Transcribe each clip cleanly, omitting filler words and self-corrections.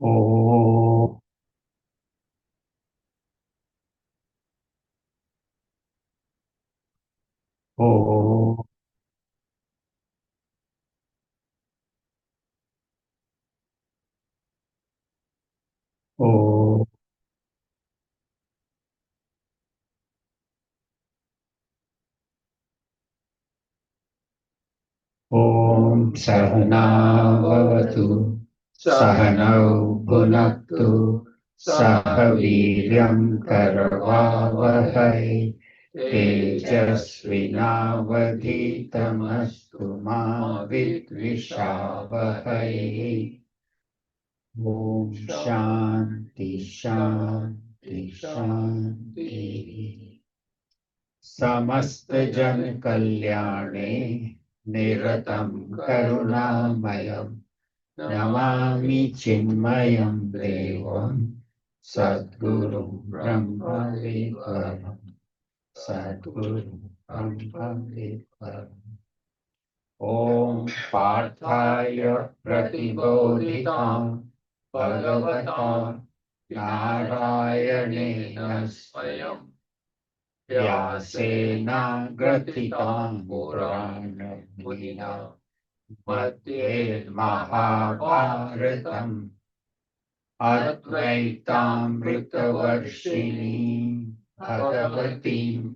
Oh, oh, oh, Om Sahanavavatu Sahanau Bhunaktu Sahaviryam Karavavahai Tejasvinavadhitamastu Ma Vidvishavahai. Om Shanti Shanti Shanti. समस्त जन कल्याणे निरतं करुणामयं नमामि चिन्मयं देवं सद्गुरुं ब्रह्मविद्वरं सद्गुरुं ब्रह्मविद्वरम् ॐ पार्थाय प्रतिबोधितां भगवता नारायणेन स्वयं व्यासेन ग्रथितां पुराणमुनिना मध्ये महाभारतम् अद्वैतामृतवर्षिणीं भगवतीम्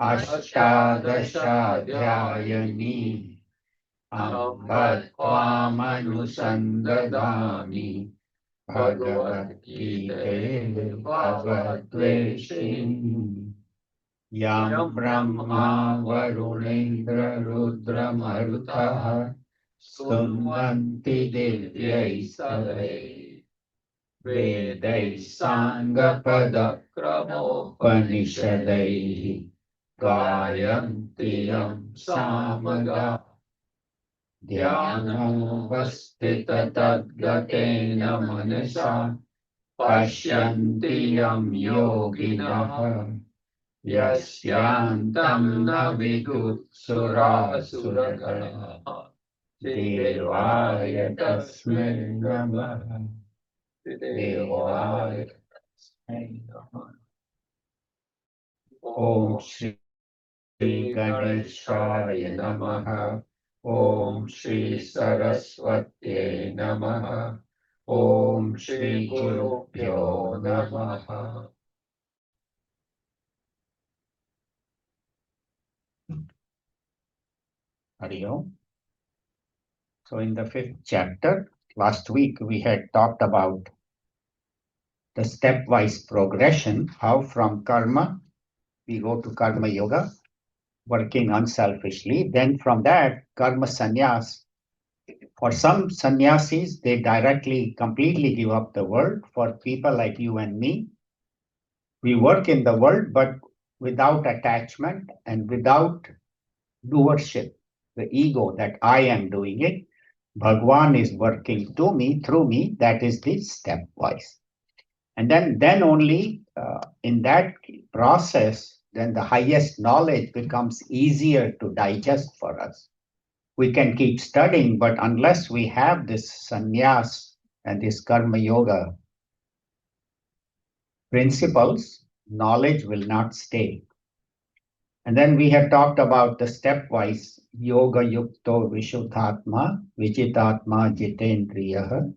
अष्टादशाध्यायिनीम् अम्ब त्वामनुसन्दधामि भगवद्गीते भगवद्वेषिणी यं ब्रह्मा वरुणेन्द्ररुद्रमरुतः स्तुवन्ति दिव्यैस्तवैः वेदैः साङ्गपदक्रमोपनिषदैः गायन्ति यं सामगा ध्यानमवस्थिततद्गतेन मनसा पश्यन्ति यं योगिनः यस्यान्तं न विदुत्सुरासुरगणाः देवाय तस्मै नमः देवाय तस्मै नमः ॐ श्री गणेशाय नमः ॐ श्री सरस्वत्यै नमः ॐ श्री गुरुभ्यो नमः Hari Om. So in the fifth chapter, last week we had talked about the stepwise progression, how from karma we go to karma yoga, working unselfishly. Then from that, karma sannyas. For some sannyasis, they directly, completely give up the world. For people like you and me, we work in the world, but without attachment and without doership, the ego that I am doing it. Bhagwan is working to me, through me. That is the stepwise. And then only in that process, then the highest knowledge becomes easier to digest for us. We can keep studying, but unless we have this sannyas and this karma yoga principles, knowledge will not stay. And then we have talked about the stepwise yoga yukto vishuddhatma, vijitatma jitendriyaha,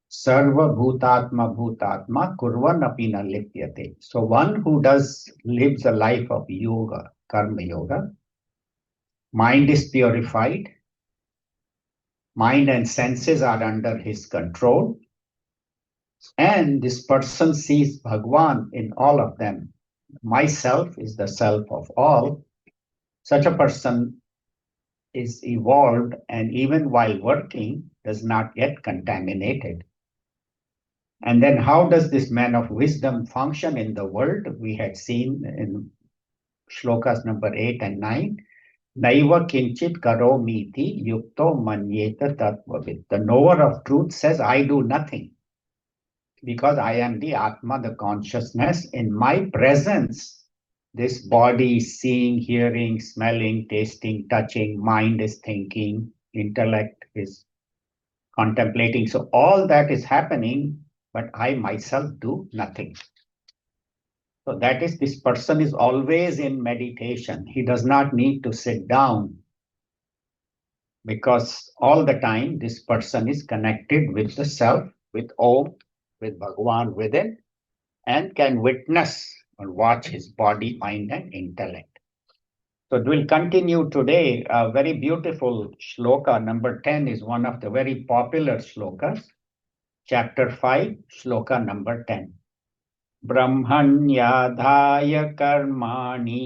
sarva bhutatma bhutatma kurvan api na lipyate. So one who lives a life of yoga, karma yoga, mind is purified, mind and senses are under his control, and this person sees Bhagwan in all of them. Myself is the self of all. Such a person is evolved and even while working does not get contaminated. And then how does this man of wisdom function in the world? We had seen in shlokas number 8 and 9. Naiva kinchit karomiti yukto manyeta tattvavid. The knower of truth says, I do nothing because I am the Atma, the consciousness. In my presence, this body is seeing, hearing, smelling, tasting, touching, mind is thinking, intellect is contemplating. So all that is happening but I myself do nothing. So that is, this person is always in meditation. He does not need to sit down because all the time this person is connected with the self, with Om, with Bhagavan within, and can witness or watch his body, mind, and intellect. So we'll continue today. A very beautiful shloka, number 10, is one of the very popular shlokas. Chapter 5, shloka number 10. ब्रह्मण्याधाय कर्माणि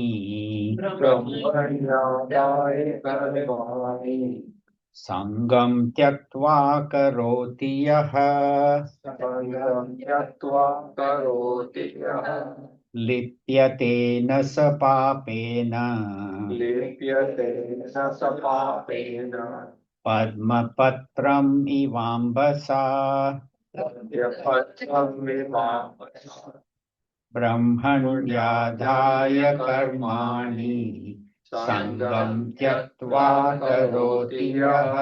सङ्गं त्यक्त्वा करोति यः लिप्यते न स पापेन पद्मपत्रम् इवाम्बसा ब्रह्मण्याधाय कर्माणि सङ्गं त्यक्त्वा करोति यः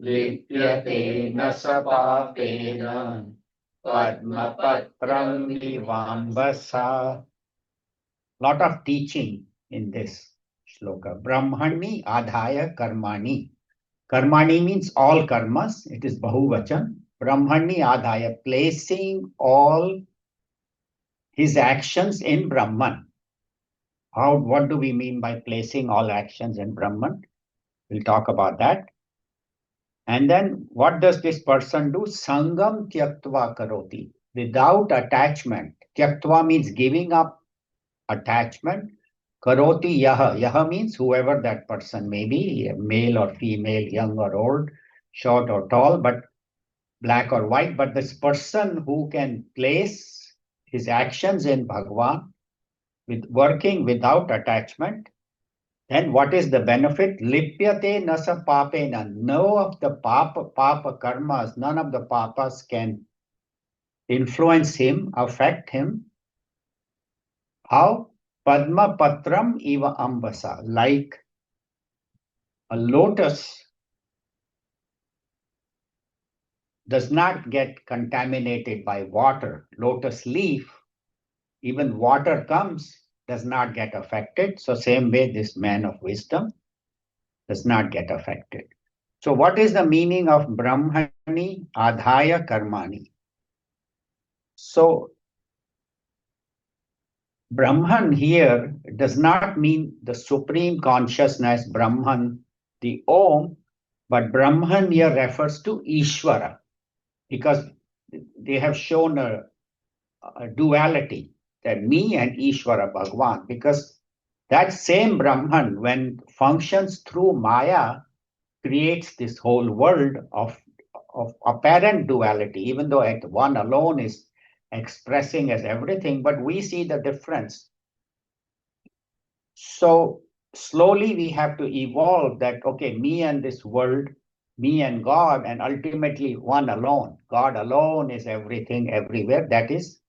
लिप्यते न स पापेन पद्मपत्रम् इवाम्बसा. Lot of teaching in this shloka. Brahmani adhaya karmani. Karmani means all karmas. It is bahuvachan. Brahmani adhaya, placing all his actions in Brahman. What do we mean by placing all actions in Brahman? We'll talk about that. And then what does this person do? Sangam tyaktva karoti. Without attachment. Tyaktva means giving up attachment. Karoti yaha. Yaha means whoever that person may be, male or female, young or old, short or tall, but black or white. But this person who can place his actions in Bhagavan, with working without attachment, then what is the benefit? Lipyate nasa papena. No of the papa karmas, none of the papas can influence him, affect him. How? Padma patram iva ambasa. Like a lotus does not get contaminated by water. Lotus leaf, even water comes, does not get affected. So same way, this man of wisdom does not get affected. So what is the meaning of Brahmani adhaya karmani? So Brahman here does not mean the supreme consciousness, Brahman, the Om, but Brahman here refers to Ishvara, because they have shown a duality, that me and Ishvara, Bhagwan, because that same Brahman, when functions through Maya, creates this whole world of apparent duality, even though one alone is expressing as everything, but we see the difference. So slowly we have to evolve that, okay, me and this world, me and God, and ultimately one alone. God alone is everything, everywhere. That is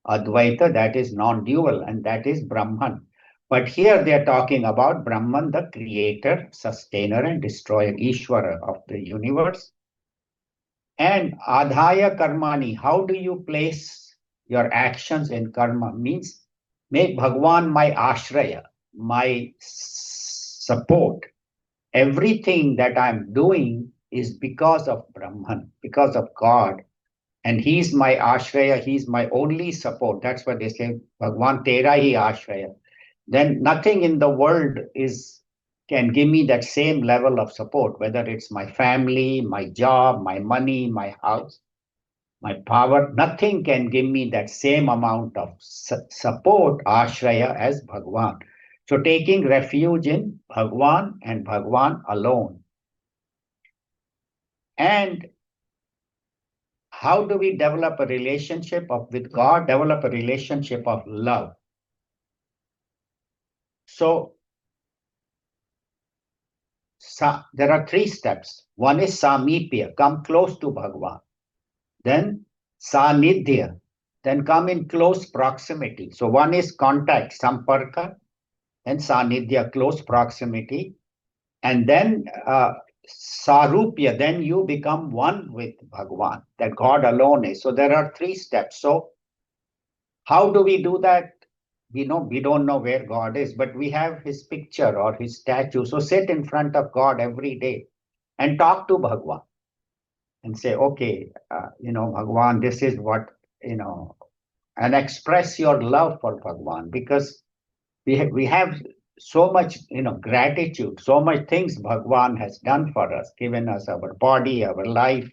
Advaita, that is non-dual, and that is Brahman. But here they are talking about Brahman, the creator, sustainer, and destroyer, Ishvara of the universe. And Adhaya Karmani, how do you place your actions in karma? Means make Bhagwan my ashraya, my support. Everything that I'm doing is because of Brahman, because of God. And he's my ashraya, he's my only support. That's what they say, Bhagwan tera hi ashraya. Then nothing in the world can give me that same level of support, whether it's my family, my job, my money, my house, my power. Nothing can give me that same amount of support, ashraya, as Bhagwan. So taking refuge in Bhagwan and Bhagwan alone. And how do we develop a relationship with God? Develop a relationship of love. So there are 3 steps. One is samipya, come close to Bhagwan. Then sanidhya, then come in close proximity. So one is contact, samparka, and sanidhya, close proximity. And then sarupya, then you become one with Bhagwan, that God alone is. So there are 3 steps. So how do we do that? We don't know where God is, but we have his picture or his statue. So sit in front of God every day and talk to Bhagwan and say, okay, Bhagwan, this is what, and express your love for Bhagwan, because we have so much, gratitude, so much things Bhagwan has done for us, given us our body, our life,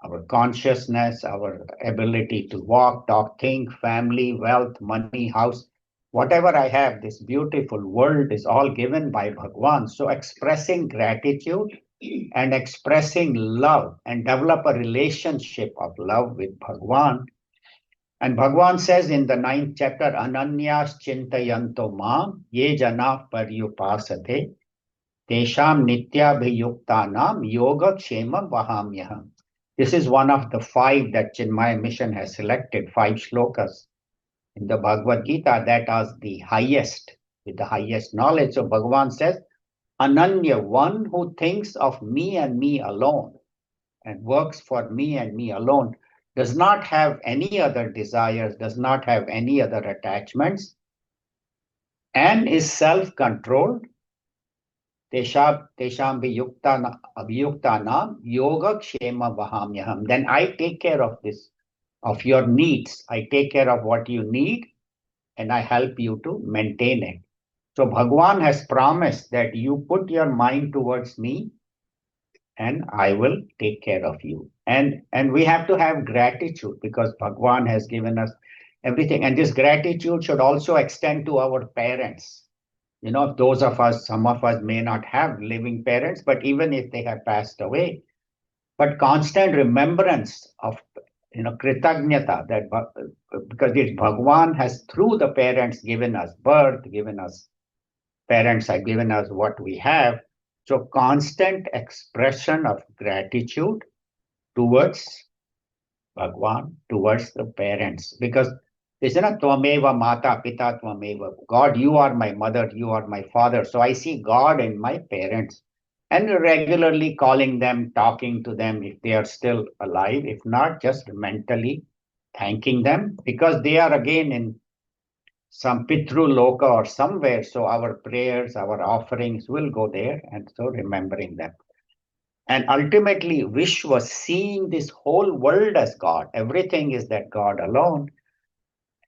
our consciousness, our ability to walk, talk, think, family, wealth, money, house, whatever I have, this beautiful world is all given by Bhagwan. So expressing gratitude and expressing love and develop a relationship of love with Bhagwan. And Bhagwan says in the 9th chapter, Ananyas chintayanto mam ye jana paryupasate tesham nityabhiyuktanam yoga kshema vahamyaham. This is one of the 5 that Chinmaya Mission has selected, 5 shlokas in the Bhagavad Gita that are the highest, with the highest knowledge. So Bhagavan says, Ananya, one who thinks of me and me alone and works for me and me alone, does not have any other desires, does not have any other attachments, and is self-controlled. Tesham abhiyuktanam yoga kshema vahamyaham. Then I take care of this, of your needs. I take care of what you need and I help you to maintain it. So Bhagwan has promised that you put your mind towards me and I will take care of you. And we have to have gratitude because Bhagwan has given us everything. And this gratitude should also extend to our parents. Those of us, some of us may not have living parents, but even if they have passed away, but constant remembrance of, kritagnyata, that because it's Bhagwan has through the parents given us birth, parents have given us what we have. So constant expression of gratitude towards Bhagwan, towards the parents, because isn't it Tvameva Mata Pita Tvameva? God, you are my mother, you are my father. So I see God in my parents and regularly calling them, talking to them if they are still alive. If not, just mentally thanking them because they are again in some Pitru Loka or somewhere. So our prayers, our offerings will go there. And so remembering them. And ultimately, Vishwa, seeing this whole world as God, everything is that God alone.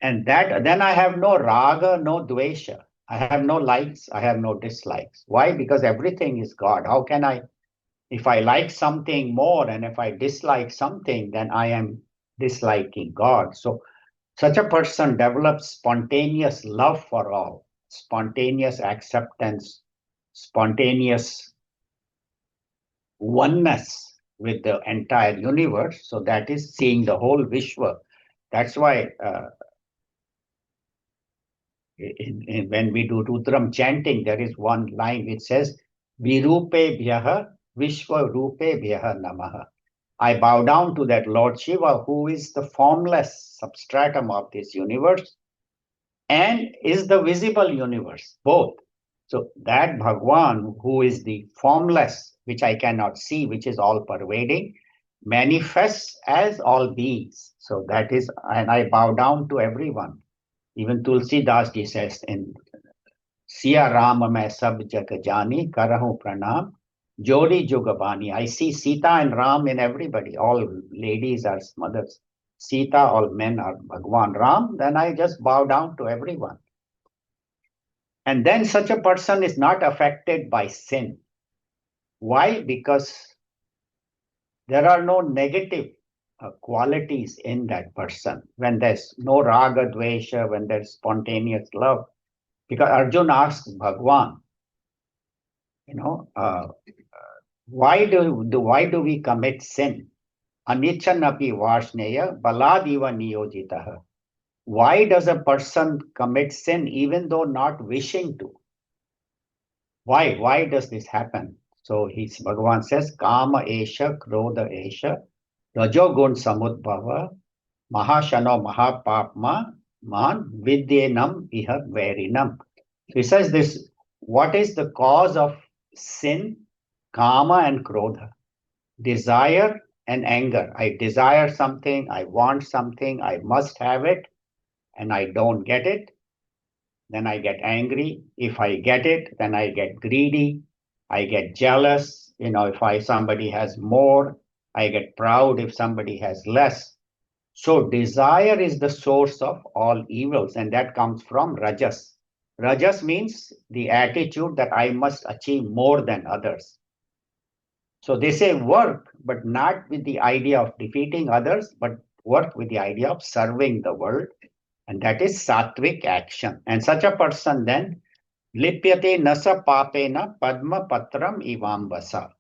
And that then I have no raga, no dvesha. I have no likes, I have no dislikes. Why? Because everything is God. How can I, if I like something more and if I dislike something, then I am disliking God. So such a person develops spontaneous love for all, spontaneous acceptance, spontaneous oneness with the entire universe. So that is seeing the whole Vishwa. That's why when we do Rudram chanting, there is one line which says, Virupe bhyaha Vishwa rupe bhyaha namaha. I bow down to that Lord Shiva, who is the formless substratum of this universe and is the visible universe, both. So that Bhagwan, who is the formless, which I cannot see, which is all pervading, manifests as all beings. So that is, and I bow down to everyone. Even Tulsi Das ji says in Siya Rama Main Sab Jag Jani Karahu Pranam Jodi Jugabani. I see Sita and Ram in everybody. All ladies are mothers. Sita, all men are Bhagwan Ram. Then I just bow down to everyone. And then such a person is not affected by sin. Why? Because there are no negative qualities in that person. When there's no raga dvesha, when there's spontaneous love. Because Arjuna asks Bhagwan, why do we commit sin? Anicchanapi varsneya baladiva niyojitaha. Why does a person commit sin even though not wishing to? Why? Why does this happen? So Bhagavan says, Kama esha, Krodha esha, Rajogun samudbhava, Mahashano mahapapma, man vidyenam iha verinam. So he says this, what is the cause of sin? Kama and Krodha. Desire and anger. I desire something, I want something, I must have it, and I don't get it. Then I get angry. If I get it, then I get greedy. I get jealous. If somebody has more, I get proud if somebody has less. So desire is the source of all evils, and that comes from rajas. Rajas means the attitude that I must achieve more than others. So they say work, but not with the idea of defeating others, but work with the idea of serving the world. And that is sattvic action. And such a person then, lipyate nasa papena padma patram ivambasa.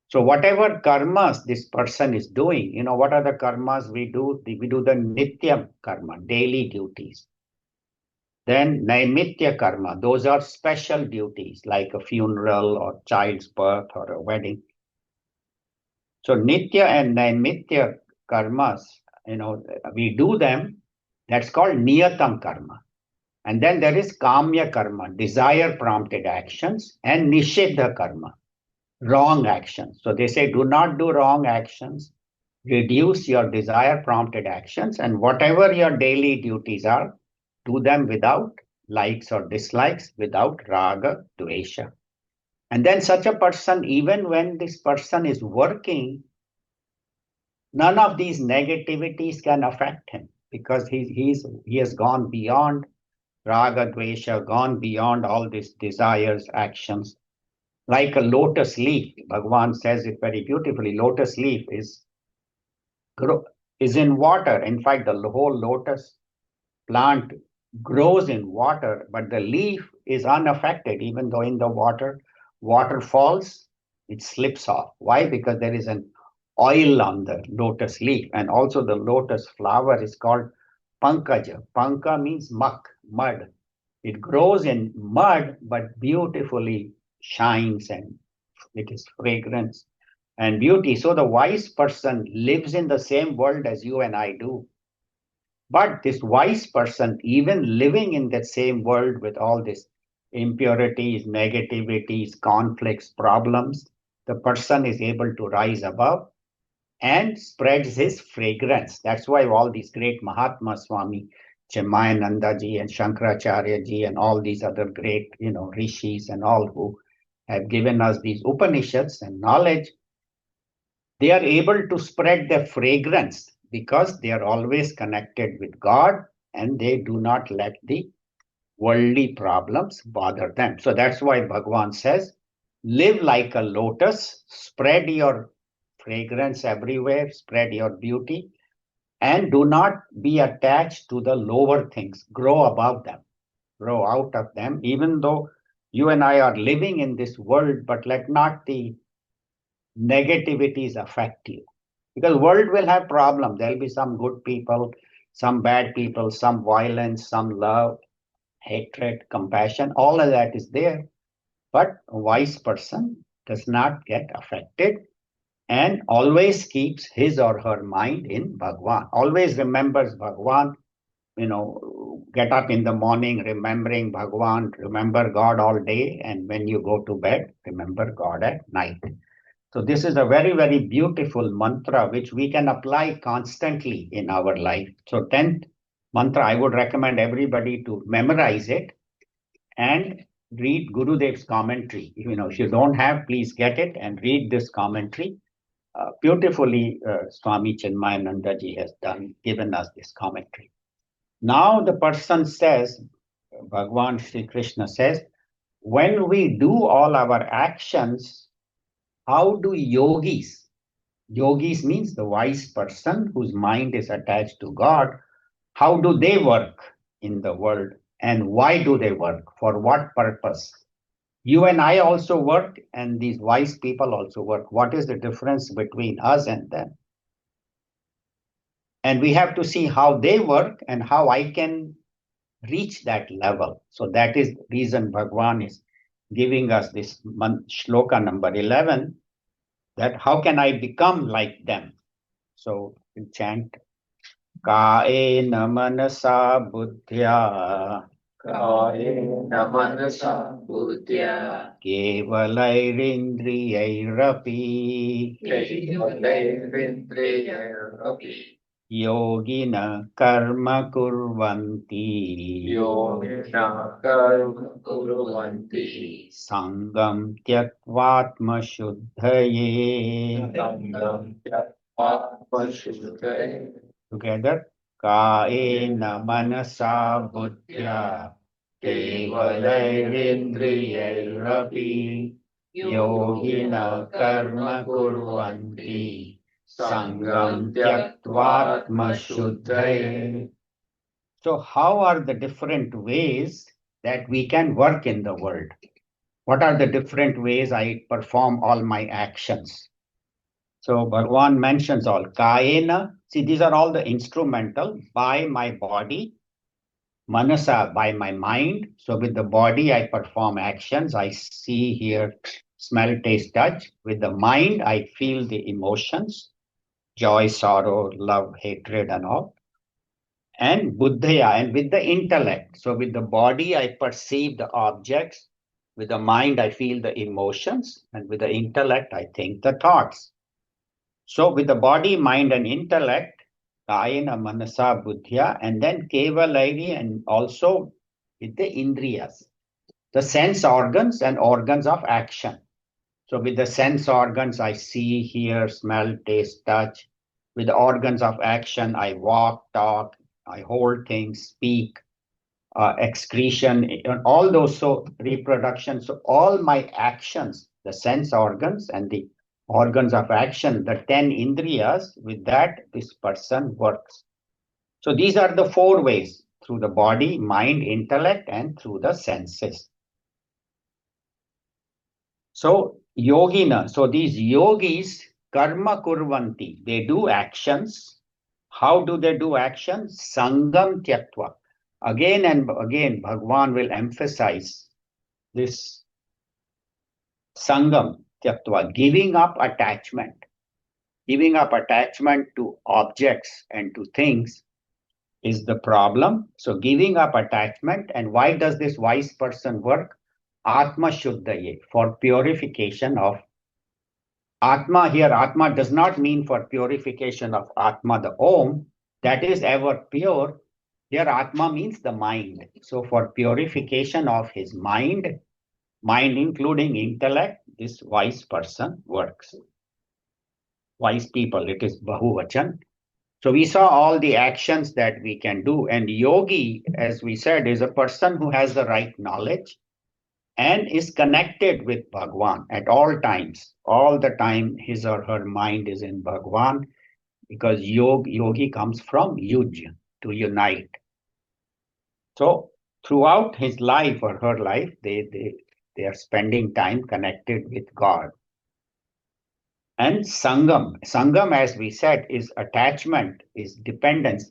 So whatever karmas this person is doing, what are the karmas we do? We do the nityam karma, daily duties. Then naimitya karma, those are special duties like a funeral or child's birth or a wedding. So nitya and naimitya karmas, we do them. That's called niyatam karma. And then there is kamya karma, desire prompted actions, and nishiddha karma, wrong actions. So they say do not do wrong actions, reduce your desire prompted actions, and whatever your daily duties are, do them without likes or dislikes, without raga, dvesha. And then such a person, even when this person is working, none of these negativities can affect him because he has gone beyond raga, dvesha, gone beyond all these desires, actions. Like a lotus leaf, Bhagavan says it very beautifully. Lotus leaf is in water. In fact, the whole lotus plant grows in water, but the leaf is unaffected, even though in the water falls, it slips off. Why? Because there is an oil on the lotus leaf, and also the lotus flower is called pankaja. Panka means muck, mud. It grows in mud, but beautifully shines and it is fragrance and beauty. So the wise person lives in the same world as you and I do. But this wise person, even living in that same world with all these impurities, negativities, conflicts, problems, the person is able to rise above and spreads his fragrance. That's why all these great Mahatma Swami, Chimayananda ji and Shankaracharya ji and all these other great, rishis and all who have given us these Upanishads and knowledge, they are able to spread their fragrance because they are always connected with God and they do not let the worldly problems bother them. So that's why Bhagavan says, live like a lotus, spread your fragrance everywhere, spread your beauty, and do not be attached to the lower things. Grow above them, grow out of them, even though you and I are living in this world, but let not the negativities affect you. Because world will have problems. There'll be some good people, some bad people, some violence, some love, hatred, compassion, all of that is there. But a wise person does not get affected and always keeps his or her mind in Bhagwan, always remembers Bhagwan, get up in the morning remembering Bhagwan, remember God all day, and when you go to bed, remember God at night. So this is a very, very beautiful mantra which we can apply constantly in our life. So 10th mantra, I would recommend everybody to memorize it and read Gurudev's commentary. If you don't have, please get it and read this commentary. Beautifully, Swami Chinmayananda ji has given us this commentary. Now the person says, Bhagwan Sri Krishna says, when we do all our actions, how do yogis means the wise person whose mind is attached to God, how do they work in the world and why do they work? For what purpose? You and I also work and these wise people also work. What is the difference between us and them? And we have to see how they work and how I can reach that level. So that is the reason Bhagwan is giving us this shloka number 11, that how can I become like them? So we chant Kaena manasa buddhya कायेन मनसा बुद्ध्या केवलैरिन्द्रियैरपि केवलैरिन्द्रियैरपि योगिनः कर्म कुर्वन्ति योगिनः कर्म कुर्वन्ति सङ्गं त्यक्त्वात्मशुद्धये सङ्गं त्यक्त्वात्मशुद्धये together कायेन मनसा बुद्ध्या केवलैरिन्द्रियैरपि योगिनः कर्म कुर्वन्ति सङ्गं त्यक्त्वात्मशुद्धये. So how are the different ways that we can work in the world? What are the different ways I perform all my actions? So Bhagavan mentions all. Kayena, see, these are all the instrumental by my body, manasa, by my mind. So with the body, I perform actions. I see, hear, smell, taste, touch. With the mind, I feel the emotions, joy, sorrow, love, hatred, and all. And buddhaya, and with the intellect. So with the body, I perceive the objects. With the mind, I feel the emotions. And with the intellect, I think the thoughts. So with the body, mind, and intellect, kayena, manasa, buddhya, and then kevalaivi, and also with the indriyas, the sense organs and organs of action. So with the sense organs, I see, hear, smell, taste, touch. With the organs of action, I walk, talk, I hold things, speak, excretion, and all those, so reproduction. So all my actions, the sense organs and the organs of action, the 10 indriyas, with that, this person works. So these are the four ways: through the body, mind, intellect, and through the senses. So yogina, so these yogis, karma kurvanti, they do actions. How do they do actions? Sangam tyaktva. Again and again, Bhagwan will emphasize this sangam tyaktva, giving up attachment. Giving up attachment to objects and to things is the problem. So giving up attachment, and why does this wise person work? Atma Shuddhaye, for purification of Atma. Here, Atma does not mean for purification of Atma, the Om, that is ever pure. Here, Atma means the mind. So for purification of his mind, mind including intellect, this wise person works. Wise people, it is Bahuvachan. So we saw all the actions that we can do. And yogi, as we said, is a person who has the right knowledge and is connected with Bhagwan at all times. All the time, his or her mind is in Bhagwan, because yogi comes from yuj, to unite. So throughout his life or her life, they are spending time connected with God. And Sangam, as we said, is attachment, is dependence.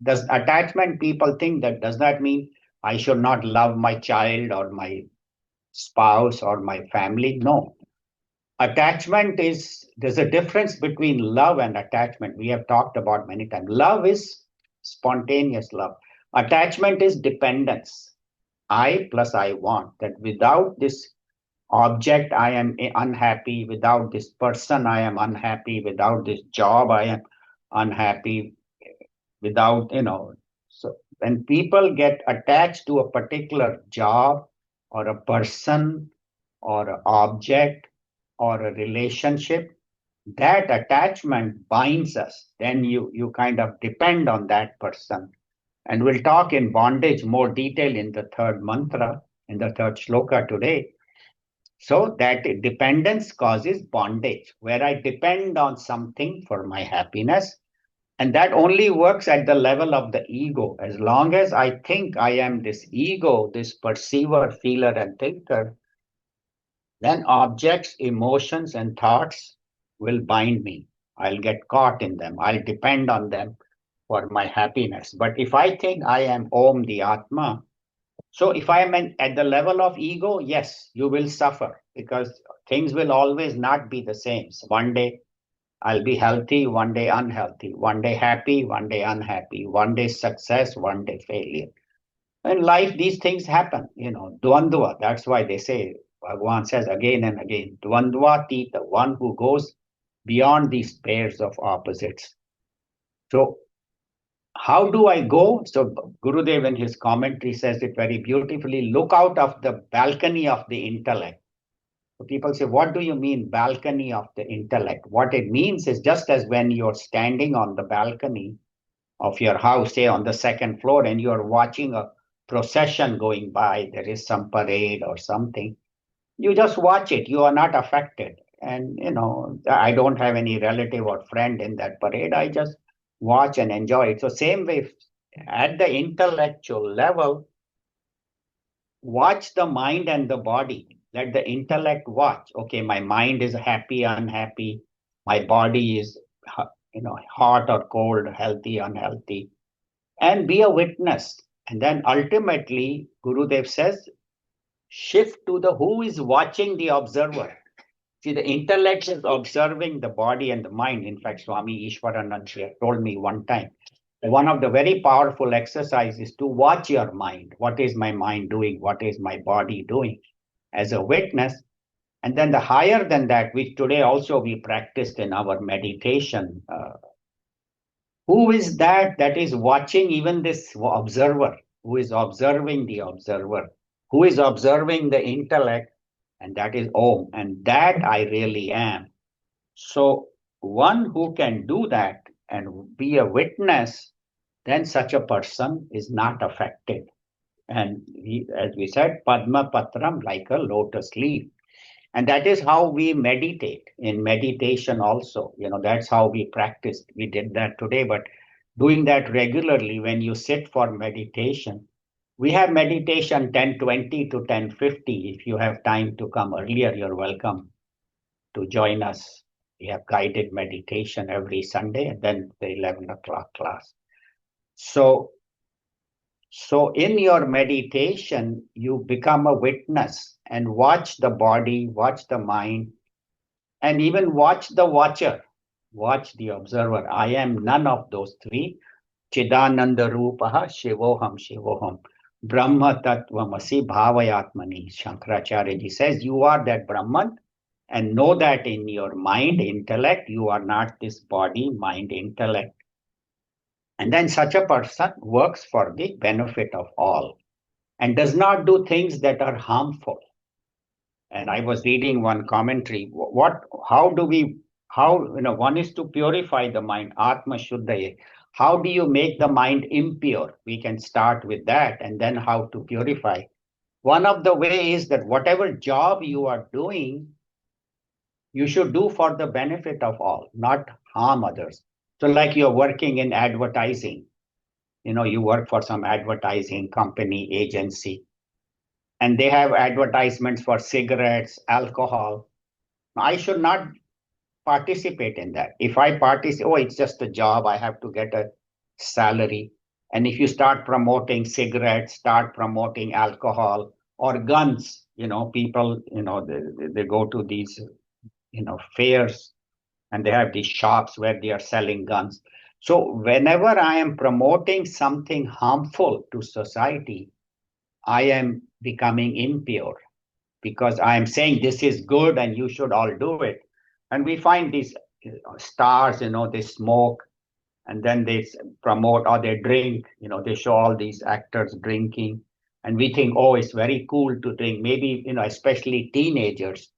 Does attachment, people think that does that mean I should not love my child or my spouse or my family? No. Attachment is, there's a difference between love and attachment. We have talked about many times. Love is spontaneous love. Attachment is dependence. I plus I want. That without this object, I am unhappy. Without this person, I am unhappy. Without this job, I am unhappy. Without, so when people get attached to a particular job or a person or an object or a relationship, that attachment binds us. Then you kind of depend on that person. And we'll talk in bondage more detail in the third mantra, in the third shloka today. So that dependence causes bondage, where I depend on something for my happiness. And that only works at the level of the ego. As long as I think I am this ego, this perceiver, feeler, and thinker, then objects, emotions, and thoughts will bind me. I'll get caught in them. I'll depend on them for my happiness. But if I think I am Om, the Atma, so if I am at the level of ego, yes, you will suffer, because things will always not be the same. So one day I'll be healthy, one day unhealthy, one day happy, one day unhappy, one day success, one day failure. In life, these things happen, dvandva. That's why they say, Bhagavan says again and again, dvandva tita, one who goes beyond these pairs of opposites. So, how do I go? So, Gurudev in his commentary says it very beautifully, look out of the balcony of the intellect. So people say, what do you mean, balcony of the intellect? What it means is just as when you're standing on the balcony of your house, say on the second floor, and you're watching a procession going by, there is some parade or something, you just watch it, you are not affected. And, I don't have any relative or friend in that parade. I just watch and enjoy it. So, same way, at the intellectual level, watch the mind and the body. Let the intellect watch. Okay, my mind is happy, unhappy. My body is, hot or cold, healthy, unhealthy, and be a witness. And then ultimately, Gurudev says, shift to the who is watching the observer. See, the intellect is observing the body and the mind. In fact, Swami Ishwaranand told me one time, one of the very powerful exercises is to watch your mind. What is my mind doing? What is my body doing? As a witness. And then the higher than that, which today also we practiced in our meditation, who is that is watching even this observer, who is observing the observer, who is observing the intellect, and that is Om, and that I really am. So, one who can do that and be a witness, then such a person is not affected. And as we said, Padma Patram, like a lotus leaf. And that is how we meditate in meditation also. That's how we practiced. We did that today, but doing that regularly when you sit for meditation. We have meditation 10:20 to 10:50. If you have time to come earlier, you're welcome to join us. We have guided meditation every Sunday and then the 11 o'clock class. So in your meditation, you become a witness and watch the body, watch the mind, and even watch the watcher, watch the observer. I am none of those three. Chidananda Rupaha Shivoham Shivoham. Brahma Tattvamasi Bhavayatmani. Shankaracharya ji says, you are that Brahman, and know that in your mind, intellect, you are not this body, mind, intellect. And then such a person works for the benefit of all and does not do things that are harmful. And I was reading one commentary. One is to purify the mind, Atma Shuddhaya. How do you make the mind impure? We can start with that, and then how to purify. One of the ways is that whatever job you are doing, you should do for the benefit of all, not harm others. So, like you're working in advertising, you work for some advertising company, agency, and they have advertisements for cigarettes, alcohol. I should not participate in that. If I participate, oh, it's just a job, I have to get a salary. And if you start promoting cigarettes, start promoting alcohol or guns, people, they go to these, fairs, and they have these shops where they are selling guns. So whenever I am promoting something harmful to society, I am becoming impure because I am saying this is good and you should all do it. And we find these stars, they smoke and then they promote or they drink, they show all these actors drinking. And we think, oh, it's very cool to drink, maybe, especially teenagers.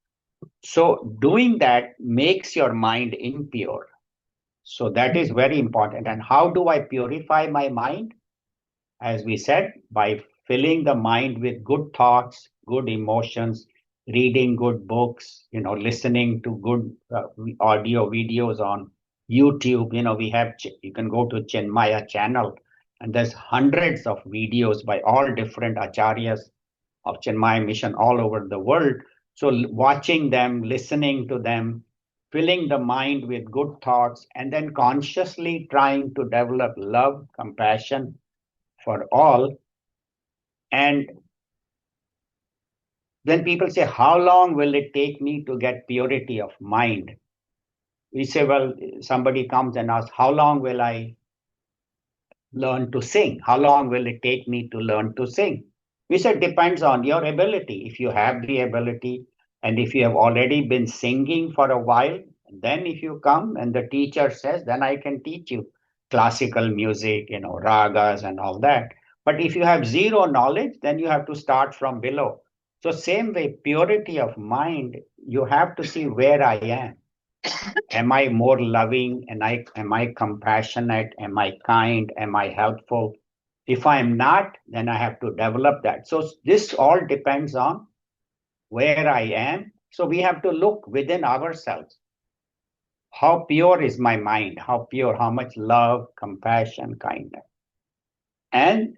So doing that makes your mind impure. So that is very important. And how do I purify my mind? As we said, by filling the mind with good thoughts, good emotions, reading good books, listening to good audio videos on YouTube. You can go to Chinmaya channel and there's hundreds of videos by all different acharyas of Chinmaya mission all over the world. So watching them, listening to them, filling the mind with good thoughts, and then consciously trying to develop love, compassion for all. And when people say, how long will it take me to get purity of mind? We say, well, somebody comes and asks, how long will I learn to sing? How long will it take me to learn to sing? We said, depends on your ability. If you have the ability, and if you have already been singing for a while, then if you come and the teacher says, then I can teach you classical music, ragas and all that. But if you have zero knowledge, then you have to start from below. So same way, purity of mind, you have to see where I am. Am I more loving? Am I compassionate? Am I kind? Am I helpful? If I'm not, then I have to develop that. So this all depends on where I am. So we have to look within ourselves. How pure is my mind? How pure? How much love, compassion, kindness? And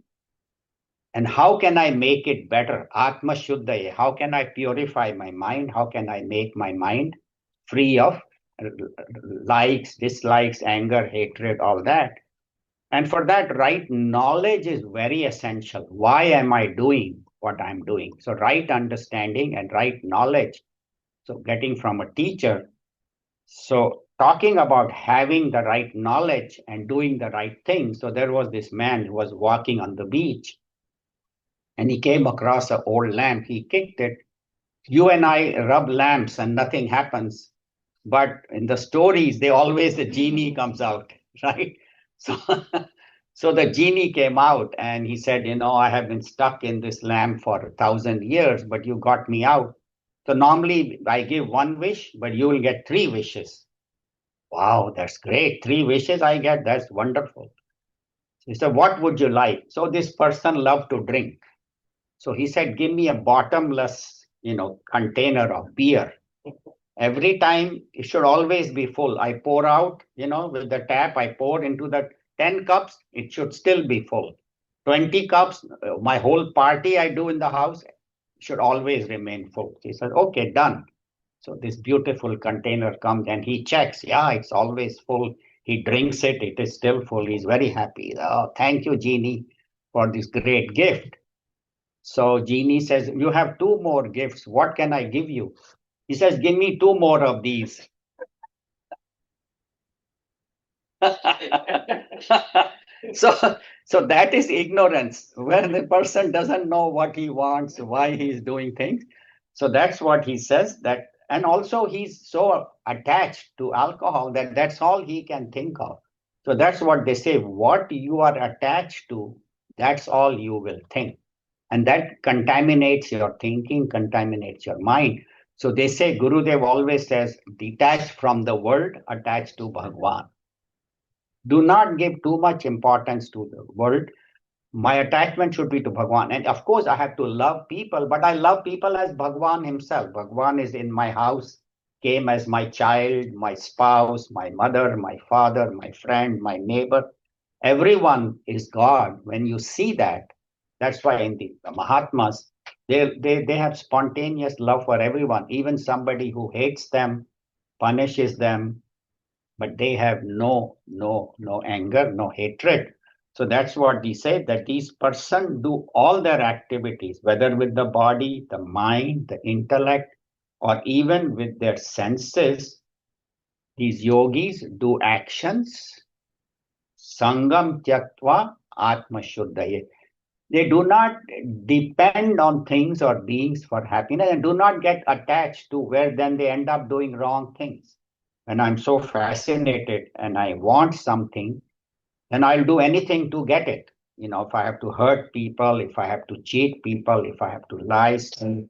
and how can I make it better? Atma Shuddhaya. How can I purify my mind? How can I make my mind free of likes, dislikes, anger, hatred, all that? And for that, right knowledge is very essential. Why am I doing what I'm doing? So, right understanding and right knowledge. So, getting from a teacher. So, talking about having the right knowledge and doing the right thing. So, there was this man who was walking on the beach and he came across an old lamp. He kicked it. You and I rub lamps and nothing happens. But in the stories, they always the genie comes out, right? So, so the genie came out and he said, I have been stuck in this lamp for 1,000 years, but you got me out. So normally I give one wish, but you will get three wishes. Wow, that's great. Three wishes I get. That's wonderful. He said, what would you like? So this person loved to drink. So he said, give me a bottomless, container of beer. Every time it should always be full. I pour out, with the tap, I pour into the 10 cups, it should still be full. 20 cups, my whole party I do in the house should always remain full. He said, okay, done. So this beautiful container comes and he checks. Yeah, it's always full. He drinks it. It is still full. He's very happy. Oh, thank you, Genie, for this great gift. So Genie says, you have two more gifts. What can I give you? He says, give me two more of these. so so that is ignorance, where the person doesn't know what he wants, why he's doing things. So that's what he says. That, and also he's so attached to alcohol that that's all he can think of. So that's what they say, what you are attached to, that's all you will think, and that contaminates your thinking, contaminates your mind. So they say, Gurudev always says, detached from the world, attached to Bhagwan. Do not give too much importance to the world. My attachment should be to Bhagwan. And of course, I have to love people, but I love people as Bhagwan himself. Bhagwan is in my house, came as my child, my spouse, my mother, my father, my friend, my neighbor. Everyone is God. When you see that, that's why in the Mahatmas, they have spontaneous love for everyone, even somebody who hates them, punishes them, but they have no anger, no hatred. So that's what he said, that these person do all their activities, whether with the body, the mind, the intellect, or even with their senses. These yogis do actions, sangam tyaktva atma shuddhaye. They do not depend on things or beings for happiness and do not get attached to where then they end up doing wrong things. When I'm so fascinated and I want something, then I'll do anything to get it. If I have to hurt people, if I have to cheat people, if I have to lie, and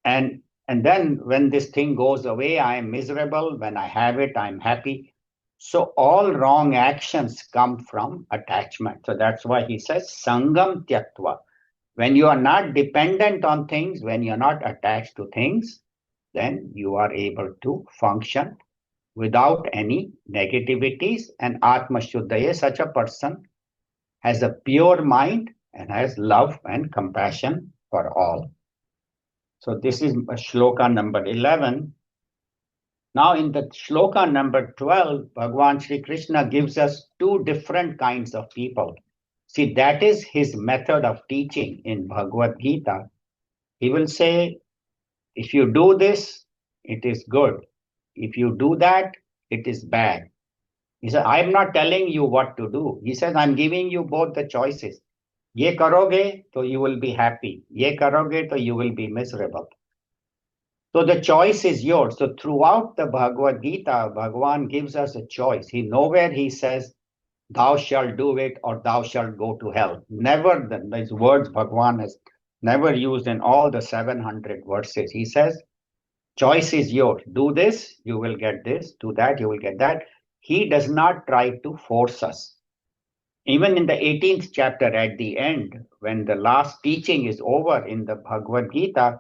and then when this thing goes away, I am miserable. When I have it, I'm happy. So all wrong actions come from attachment. So that's why he says sangam tyaktva. When you are not dependent on things, when you're not attached to things, then you are able to function without any negativities. And Atma Shuddhaya, such a person has a pure mind and has love and compassion for all. So this is shloka number 11. Now in the shloka number 12, Bhagavan Sri Krishna gives us two different kinds of people. See, that is his method of teaching in Bhagavad Gita. He will say, if you do this, it is good. If you do that, it is bad. He said, I'm not telling you what to do. He says, I'm giving you both the choices. Ye karoge, so you will be happy. Ye karoge, so you will be miserable. So the choice is yours. So throughout the Bhagavad Gita, Bhagavan gives us a choice. Nowhere he says, thou shalt do it or thou shalt go to hell. Never, these words Bhagavan has never used in all the 700 verses. He says, choice is yours. Do this, you will get this. Do that, you will get that. He does not try to force us. Even in the 18th chapter at the end, when the last teaching is over in the Bhagavad Gita,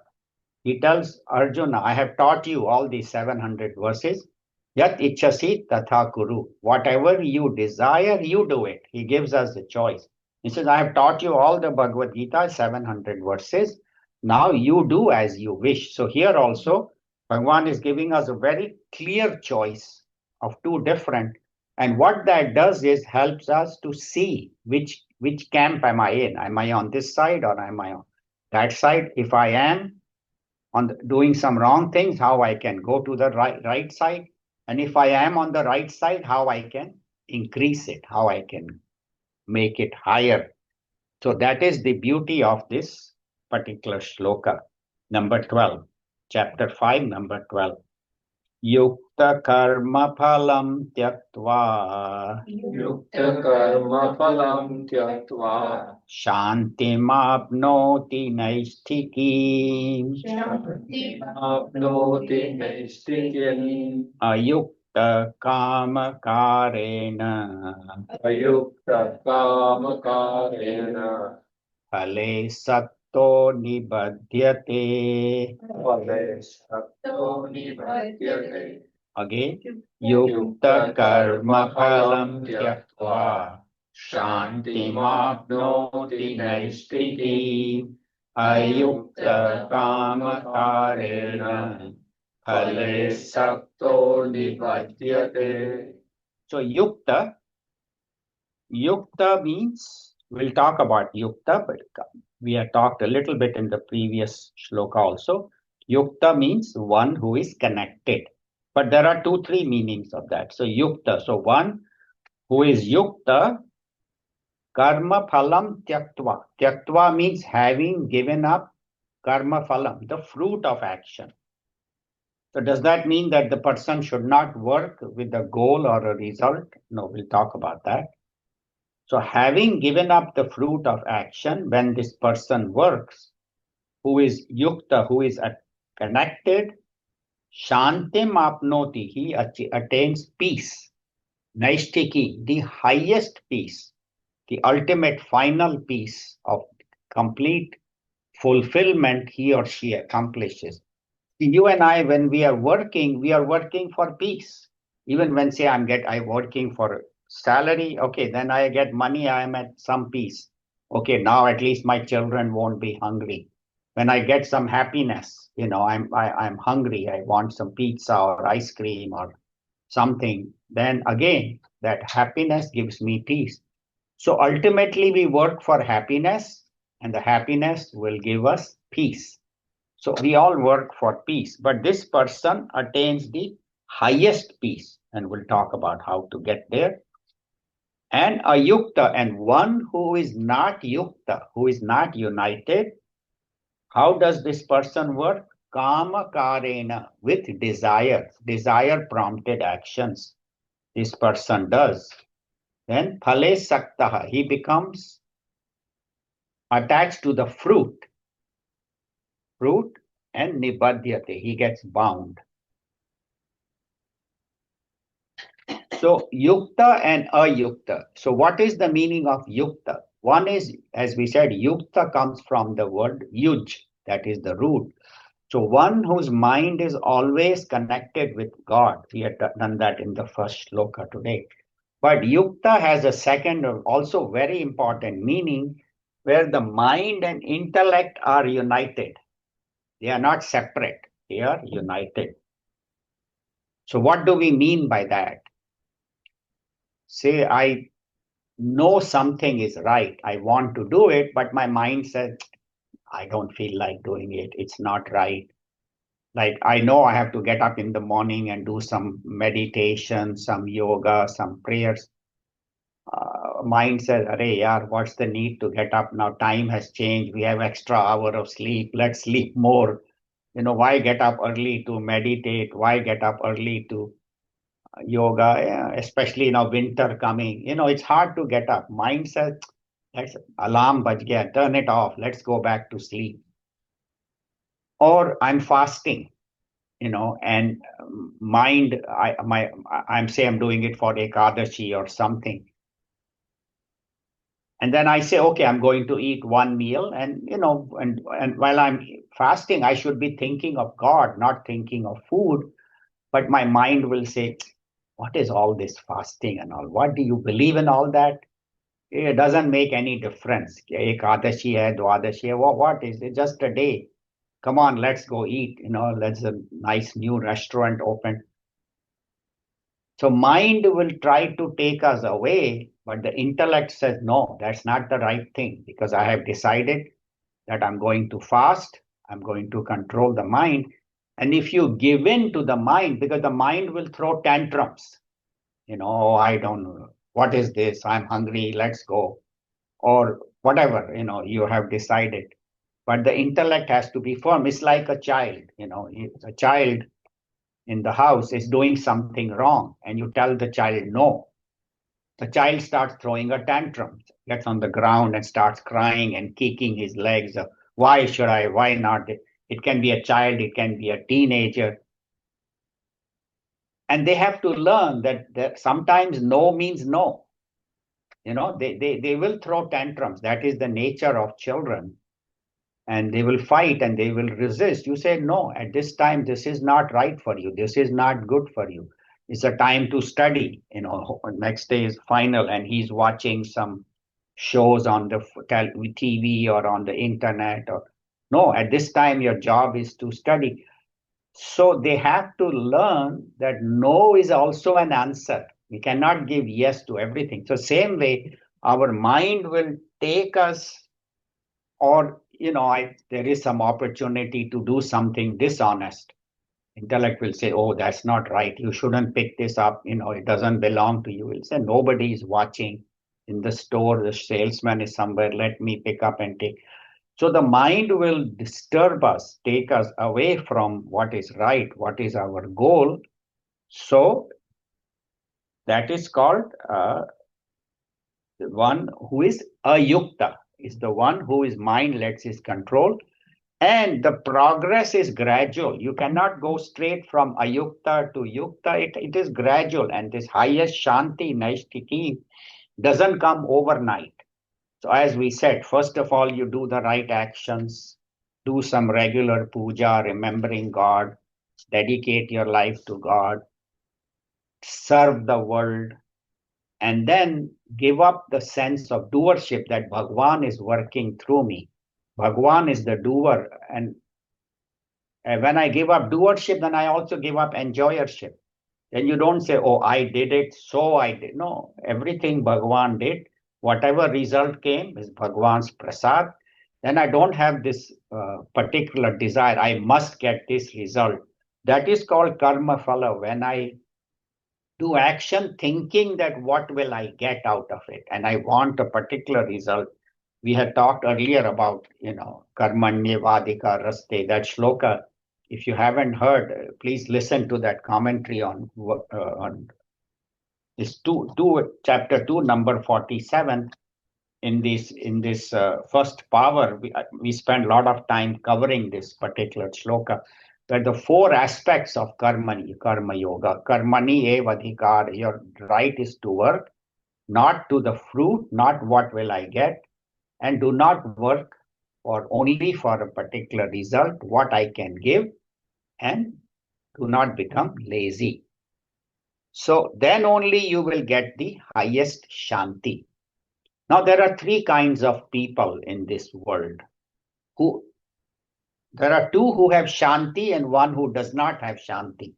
he tells Arjuna, I have taught you all these 700 verses. Yat ichasi tatha kuru. Whatever you desire, you do it. He gives us the choice. He says, I have taught you all the Bhagavad Gita, 700 verses. Now you do as you wish. So here also, Bhagavan is giving us a very clear choice of two different. And what that does is helps us to see which camp am I in. Am I on this side or am I on that side? If I am doing some wrong things, how I can go to the right side. And if I am on the right side, how I can increase it, how I can make it higher. So that is the beauty of this particular shloka, number 12, chapter 5, number 12. Yukta karma phalam tyaktva युक्तकर्मफलं त्यक्त्वा shantimapnoti naisthiki शान्तिमाप्नोति नैष्ठिकीम् ayukta kama karena अयुक्तकामकारेण phale sakto nibadhyate. फले सक्तो निबध्यते Again, yukta karma phalam tyaktva शान्तिमाप्नोति नैष्ठिकीम् ayukta kama karena फले phale. सक्तो निबध्यते. So yukta means, we'll talk about yukta, but we have talked a little bit in the previous shloka also. Yukta means one who is connected. But there are three meanings of that. So yukta, so one who is yukta, karma phalam tyaktva. Tyaktva means having given up karma phalam, the fruit of action. So does that mean that the person should not work with a goal or a result? No, we'll talk about that. So having given up the fruit of action, when this person works, who is yukta, who is connected, shantim apnoti, he attains peace. Naishtiki, the highest peace, the ultimate final peace of complete fulfillment he or she accomplishes. You and I, when we are working for peace. Even when say I'm working for salary, okay, then I get money, I am at some peace. Okay, now at least my children won't be hungry. When I get some happiness, I'm hungry, I want some pizza or ice cream or something, then again that happiness gives me peace. So ultimately we work for happiness, and the happiness will give us peace. So we all work for peace, but this person attains the highest peace, and we'll talk about how to get there. And a yukta, and one who is not yukta, who is not united, how does this person work? Kama karena, with desire prompted actions. This person does. Then phale saktaha, he becomes attached to the fruit, and nibadhyate, he gets bound. So yukta and ayukta. So what is the meaning of yukta? One is, as we said, yukta comes from the word yuj, that is the root. So one whose mind is always connected with God. We had done that in the first shloka today. But yukta has a second, also very important meaning, where the mind and intellect are united. They are not separate, they are united. So what do we mean by that? Say I know something is right, I want to do it, but my mind says, I don't feel like doing it, it's not right. Like I know I have to get up in the morning and do some meditation, some yoga, some prayers. Mind says, "Arey yaar, what's the need to get up now? Time has changed. We have extra hour of sleep. Let's sleep more. Why get up early to meditate? Why get up early to yoga? Yeah, especially now winter coming. It's hard to get up. Mind says, let's alarm baj gaya, turn it off. Let's go back to sleep. Or I'm fasting, and mind, I'm say I'm doing it for Ekadashi or something. And then I say, okay, I'm going to eat one meal, and while I'm fasting, I should be thinking of God, not thinking of food. But my mind will say, what is all this fasting and all? What do you believe in all that? It doesn't make any difference. Ekadashi hai, Dwadashi hai, what is it? Just a day. Come on, let's go eat. Let's a nice new restaurant open. So mind will try to take us away, but the intellect says, no, that's not the right thing because I have decided that I'm going to fast. I'm going to control the mind. And if you give in to the mind, because the mind will throw tantrums, "Oh, I don't know. What is this? I'm hungry. Let's go." Or whatever, you have decided. But the intellect has to be firm. It's like a child, a child in the house is doing something wrong and you tell the child no. The child starts throwing a tantrum, gets on the ground and starts crying and kicking his legs. Why should I? Why not? It can be a child, it can be a teenager. And they have to learn that sometimes no means no. They will throw tantrums. That is the nature of children. And they will fight and they will resist. You say, no, at this time, this is not right for you. This is not good for you. It's a time to study. Next day is final and he's watching some shows on the TV or on the internet. Or no, at this time, your job is to study. So they have to learn that no is also an answer. We cannot give yes to everything. So same way, our mind will take us, or there is some opportunity to do something dishonest. Intellect will say, oh, that's not right, you shouldn't pick this up, it doesn't belong to you. Will say, nobody is watching in the store, the salesman is somewhere, let me pick up and take. So the mind will disturb us, take us away from what is right, what is our goal. So that is called the one who is ayukta, is the one who is mindless, is control. And the progress is gradual. You cannot go straight from ayukta to yukta. It is gradual. And this highest shanti, naistiki, doesn't come overnight. So as we said, first of all, you do the right actions, do some regular puja, remembering God, dedicate your life to God, serve the world, and then give up the sense of doership that Bhagwan is working through me. Bhagwan is the doer, and when I give up doership, then I also give up enjoyership. Then you don't say, oh, I did it, so I did. No, everything Bhagwan did, whatever result came is Bhagwan's prasad. Then I don't have this particular desire, I must get this result. That is called karma phala. When I do action thinking that what will I get out of it, and I want a particular result. We had talked earlier about, karmanyevadika raste, that shloka. If you haven't heard, please listen to that commentary on this chapter 2, number 47. In this first power, we spend a lot of time covering this particular shloka, where the four aspects of karma yoga, karmani evadhikar, your right is to work, not to the fruit, not what will I get, and do not work for only for a particular result, what I can give, and do not become lazy. So then only you will get the highest shanti. Now there are three kinds of people in this world. Who There are two who have shanti and one who does not have shanti.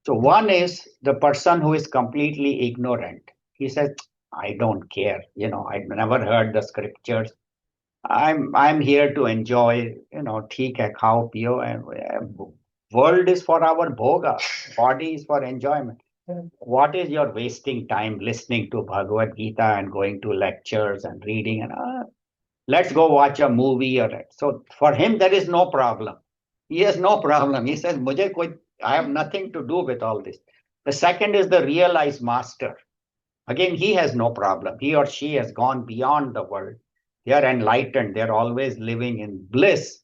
So one is the person who is completely ignorant. He says, I don't care. I've never heard the scriptures. I'm here to enjoy, ठीक है, खाओ पियो, and World is for our bhoga, body is for enjoyment. What is your wasting time listening to Bhagavad Gita and going to lectures and reading and let's go watch a movie or so for him there is no problem. He has no problem. He says, I have nothing to do with all this. The second is the realized master. Again, he has no problem. He or she has gone beyond the world. They are enlightened. They're always living in bliss.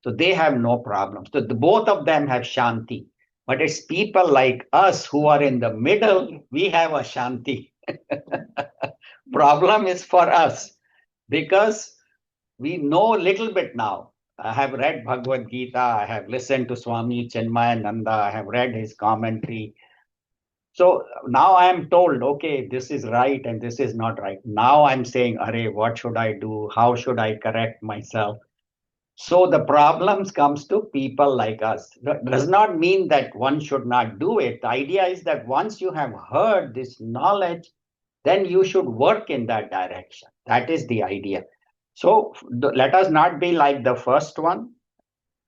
So they have no problem. So both of them have shanti. But it's people like us who are in the middle, we have a shanti. Problem is for us because we know a little bit now. I have read Bhagavad Gita. I have listened to Swami Chinmayananda. I have read his commentary. So now I am told, okay, this is right and this is not right. Now I'm saying, Arey, what should I do? How should I correct myself? So the problems comes to people like us. That does not mean that one should not do it. The idea is that once you have heard this knowledge, then you should work in that direction. That is the idea. So let us not be like the first one.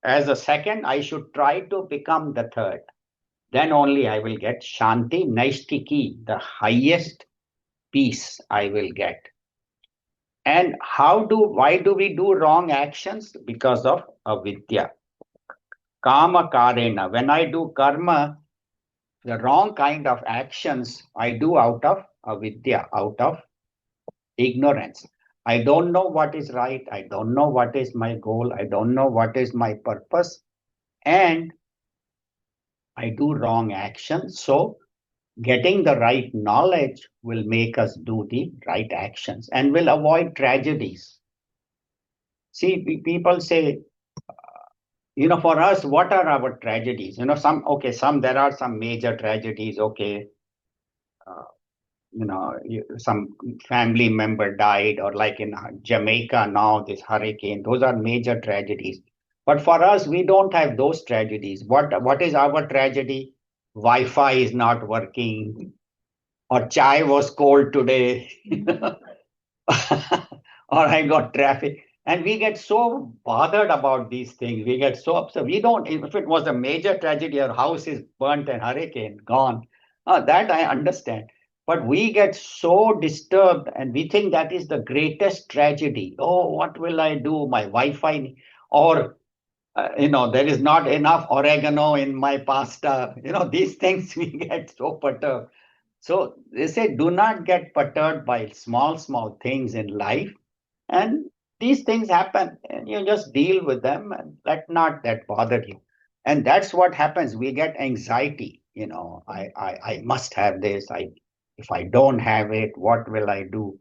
As a second, I should try to become the third. Then only I will get Shanti Naistiki, the highest peace I will get. And why do we do wrong actions? Because of avidya. Kama karena. When I do karma, the wrong kind of actions I do out of avidya, out of ignorance. I don't know what is right. I don't know what is my goal. I don't know what is my purpose. And I do wrong actions. So getting the right knowledge will make us do the right actions and will avoid tragedies. See, people say, for us, what are our tragedies? There are some major tragedies. Okay, uh, some family member died, or like in Jamaica now, this hurricane, those are major tragedies. But for us, we don't have those tragedies. What is our tragedy? Wi-Fi is not working, or chai was cold today, or I got traffic. And we get so bothered about these things. We get so upset. We don't, if it was a major tragedy, our house is burnt and hurricane, gone. That I understand. But we get so disturbed and we think that is the greatest tragedy. Oh, what will I do? My Wi Fi, or, there is not enough oregano in my pasta. These things we get so perturbed. So they say, do not get perturbed by small, small things in life. And these things happen and you just deal with them and let not that bother you. And that's what happens. We get anxiety. I must have this. If I don't have it, what will I do?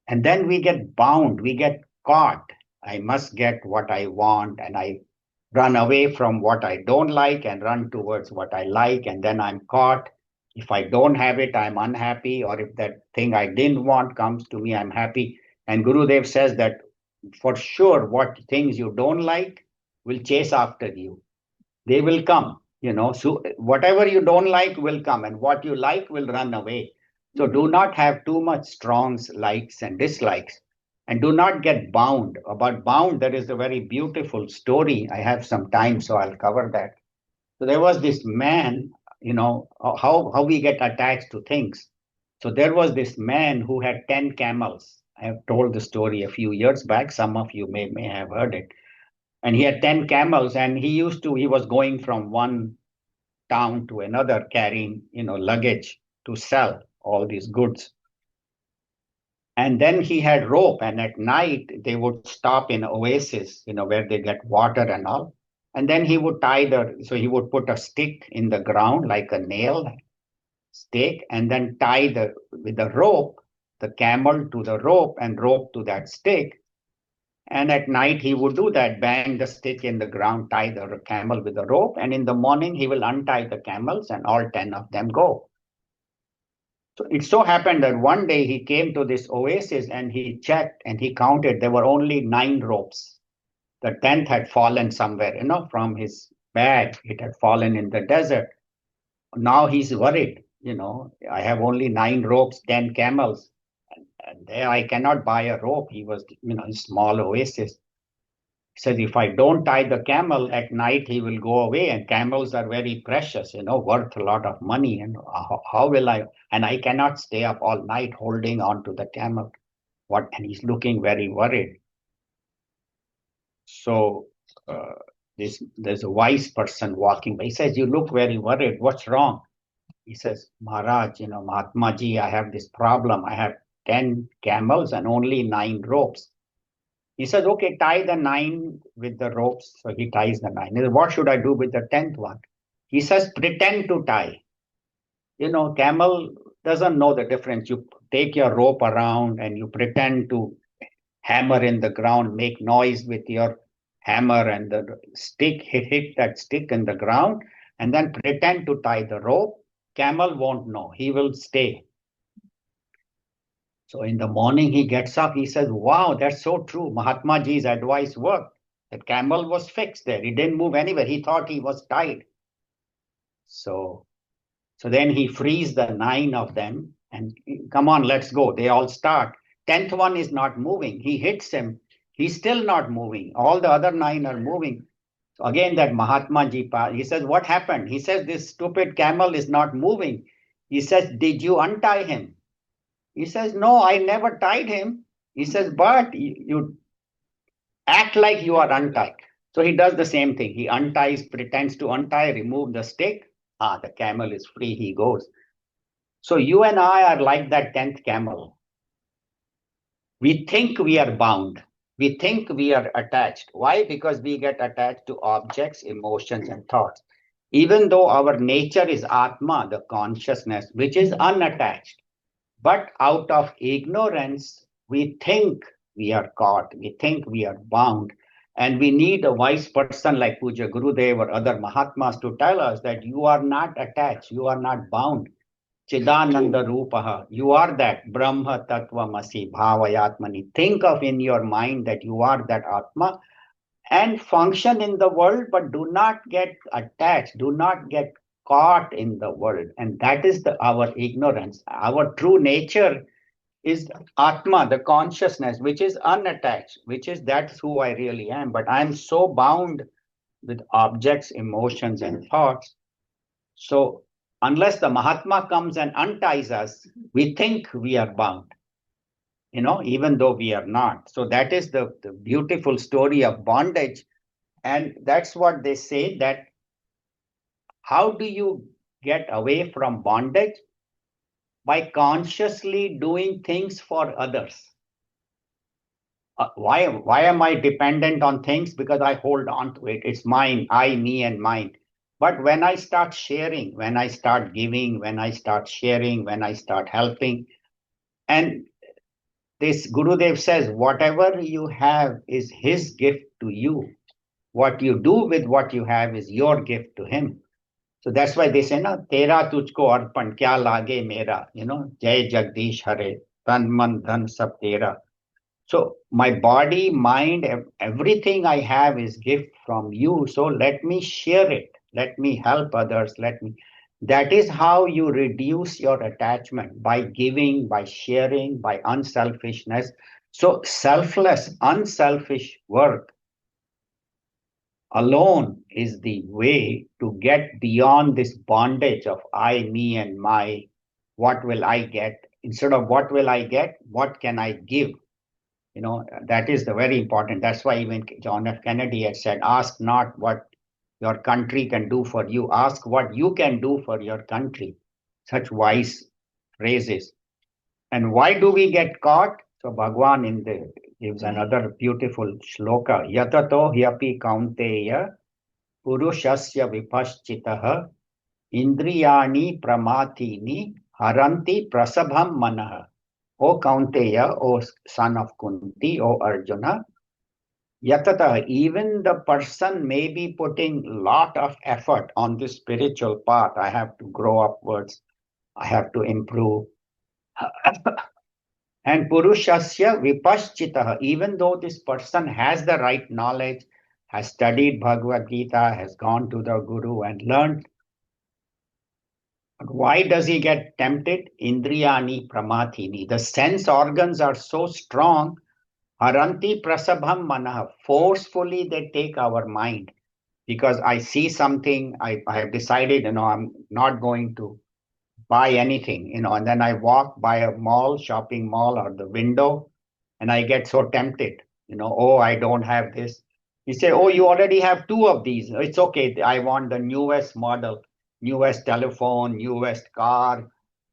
And then we get bound, we get caught. I must get what I want, and I run away from what I don't like and run towards what I like, and then I'm caught. If I don't have it, I'm unhappy, or if that thing I didn't want comes to me, I'm happy. And Gurudev says that for sure, what things you don't like will chase after you. They will come, so whatever you don't like will come, and what you like will run away. So do not have too much strong likes and dislikes, and do not get bound. About bound, there is a very beautiful story. I have some time, so I'll cover that. So there was this man, how we get attached to things. So there was this man who had 10 camels. I have told the story a few years back. Some of you may have heard it. And he had 10 camels, and he was going from one town to another carrying, luggage to sell all these goods. And then he had rope, and at night they would stop in oasis, where they get water and all. And then he would put a stick in the ground like a nail stake, and then tie with the rope, the camel to the rope and rope to that stick. And at night he would do that, bang the stick in the ground, tie the camel with the rope. And in the morning he will untie the camels and all 10 of them go. So it so happened that one day he came to this oasis and he checked and he counted. There were only 9 ropes. The 10th had fallen somewhere, from his bag. It had fallen in the desert. Now he's worried, I have only 9 ropes, 10 camels. And there I cannot buy a rope. He was, a small oasis. He says, if I don't tie the camel at night, he will go away. And camels are very precious, worth a lot of money. And how will I? And I cannot stay up all night holding on to the camel. What? And he's looking very worried. So there's a wise person walking by. He says, you look very worried. What's wrong? He says, Maharaj, Mahatma Ji, I have this problem. I have 10 camels and only 9 ropes. He says, okay, tie the 9 with the ropes. So he ties the 9. He says, what should I do with the 10th one? He says, pretend to tie. Camel doesn't know the difference. You take your rope around and you pretend to hammer in the ground, make noise with your hammer and the stick, hit that stick in the ground, and then pretend to tie the rope. Camel won't know. He will stay. So in the morning he gets up, he says, wow, that's so true. Mahatma Ji's advice worked. That camel was fixed there. He didn't move anywhere. He thought he was tied. So then he frees the 9 of them and come on, let's go. They all start. 10th one is not moving. He hits him. He's still not moving. All the other 9 are moving. So again, that Mahatma Ji, he says, what happened? He says, this stupid camel is not moving. He says, did you untie him? He says, no, I never tied him. He says, but you act like you are untied. So he does the same thing. He unties, pretends to untie, remove the stick. The camel is free, he goes. So you and I are like that 10th camel. We think we are bound. We think we are attached. Why? Because we get attached to objects, emotions, and thoughts. Even though our nature is Atma, the consciousness, which is unattached. But out of ignorance, we think we are caught. We think we are bound. And we need a wise person like Puja Gurudev or other Mahatmas to tell us that you are not attached. You are not bound. Chidananda Rupaha. You are that Brahma Tattvamasi Bhavayatmani. Think of in your mind that you are that Atma and function in the world, but do not get attached. Do not get caught in the world. And that is our ignorance. Our true nature is Atma, the consciousness, which is unattached, which is that's who I really am. But I'm so bound with objects, emotions, and thoughts. So unless the Mahatma comes and unties us, we think we are bound, even though we are not. So that is the beautiful story of bondage. And that's what they say, that how do you get away from bondage? By consciously doing things for others. Why am I dependent on things? Because I hold on to it. It's mine, I, me, and mine. But when I start sharing, when I start giving, when I start sharing, when I start helping, and this Gurudev says, whatever you have is his gift to you. What you do with what you have is your gift to him. So that's why they say, na, tera tujhko arpan, kya lage mera, Jai Jagdish Hare, tan man dhan sab tera. So my body, mind, everything I have is gift from you. So let me share it. Let me help others. That is how you reduce your attachment, by giving, by sharing, by unselfishness. So selfless, unselfish work alone is the way to get beyond this bondage of I, me, and my. What will I get? Instead of what will I get, what can I give? That is the very important. That's why even John F. Kennedy had said, ask not what your country can do for you, ask what you can do for your country. Such wise phrases. And why do we get caught? So Bhagwan gives another beautiful shloka. Yatato hyapi kaunteya purushasya vipaschitaha indriyani pramatini haranti prasabham manaha. O Kaunteya, O son of Kunti, O Arjuna, Yatata, even the person may be putting lot of effort on this spiritual path. I have to grow upwards. I have to improve. And Purushasya Vipaschitaha, even though this person has the right knowledge, has studied Bhagavad Gita, has gone to the Guru and learned, why does he get tempted? Indriyani pramathini. The sense organs are so strong Haranti prasabham manah. Forcefully they take our mind. Because I see something, I have decided, I'm not going to buy anything, and then I walk by a mall, shopping mall, or the window, and I get so tempted, oh, I don't have this. You say, oh, you already have two of these. It's okay. I want the newest model, newest telephone, newest car.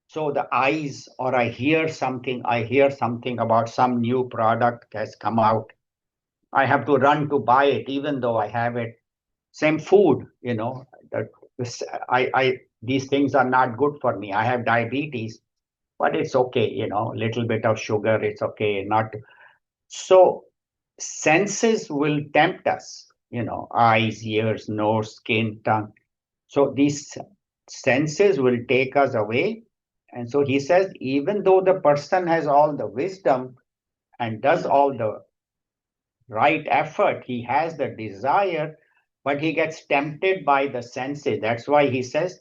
So the eyes, or I hear something about some new product has come out. I have to run to buy it, even though I have it. Same food, that these things are not good for me. I have diabetes, but it's okay, little bit of sugar, it's okay. Not so senses will tempt us, eyes, ears, nose, skin, tongue. So these senses will take us away. And so he says, even though the person has all the wisdom and does all the right effort, he has the desire, but he gets tempted by the senses. That's why he says,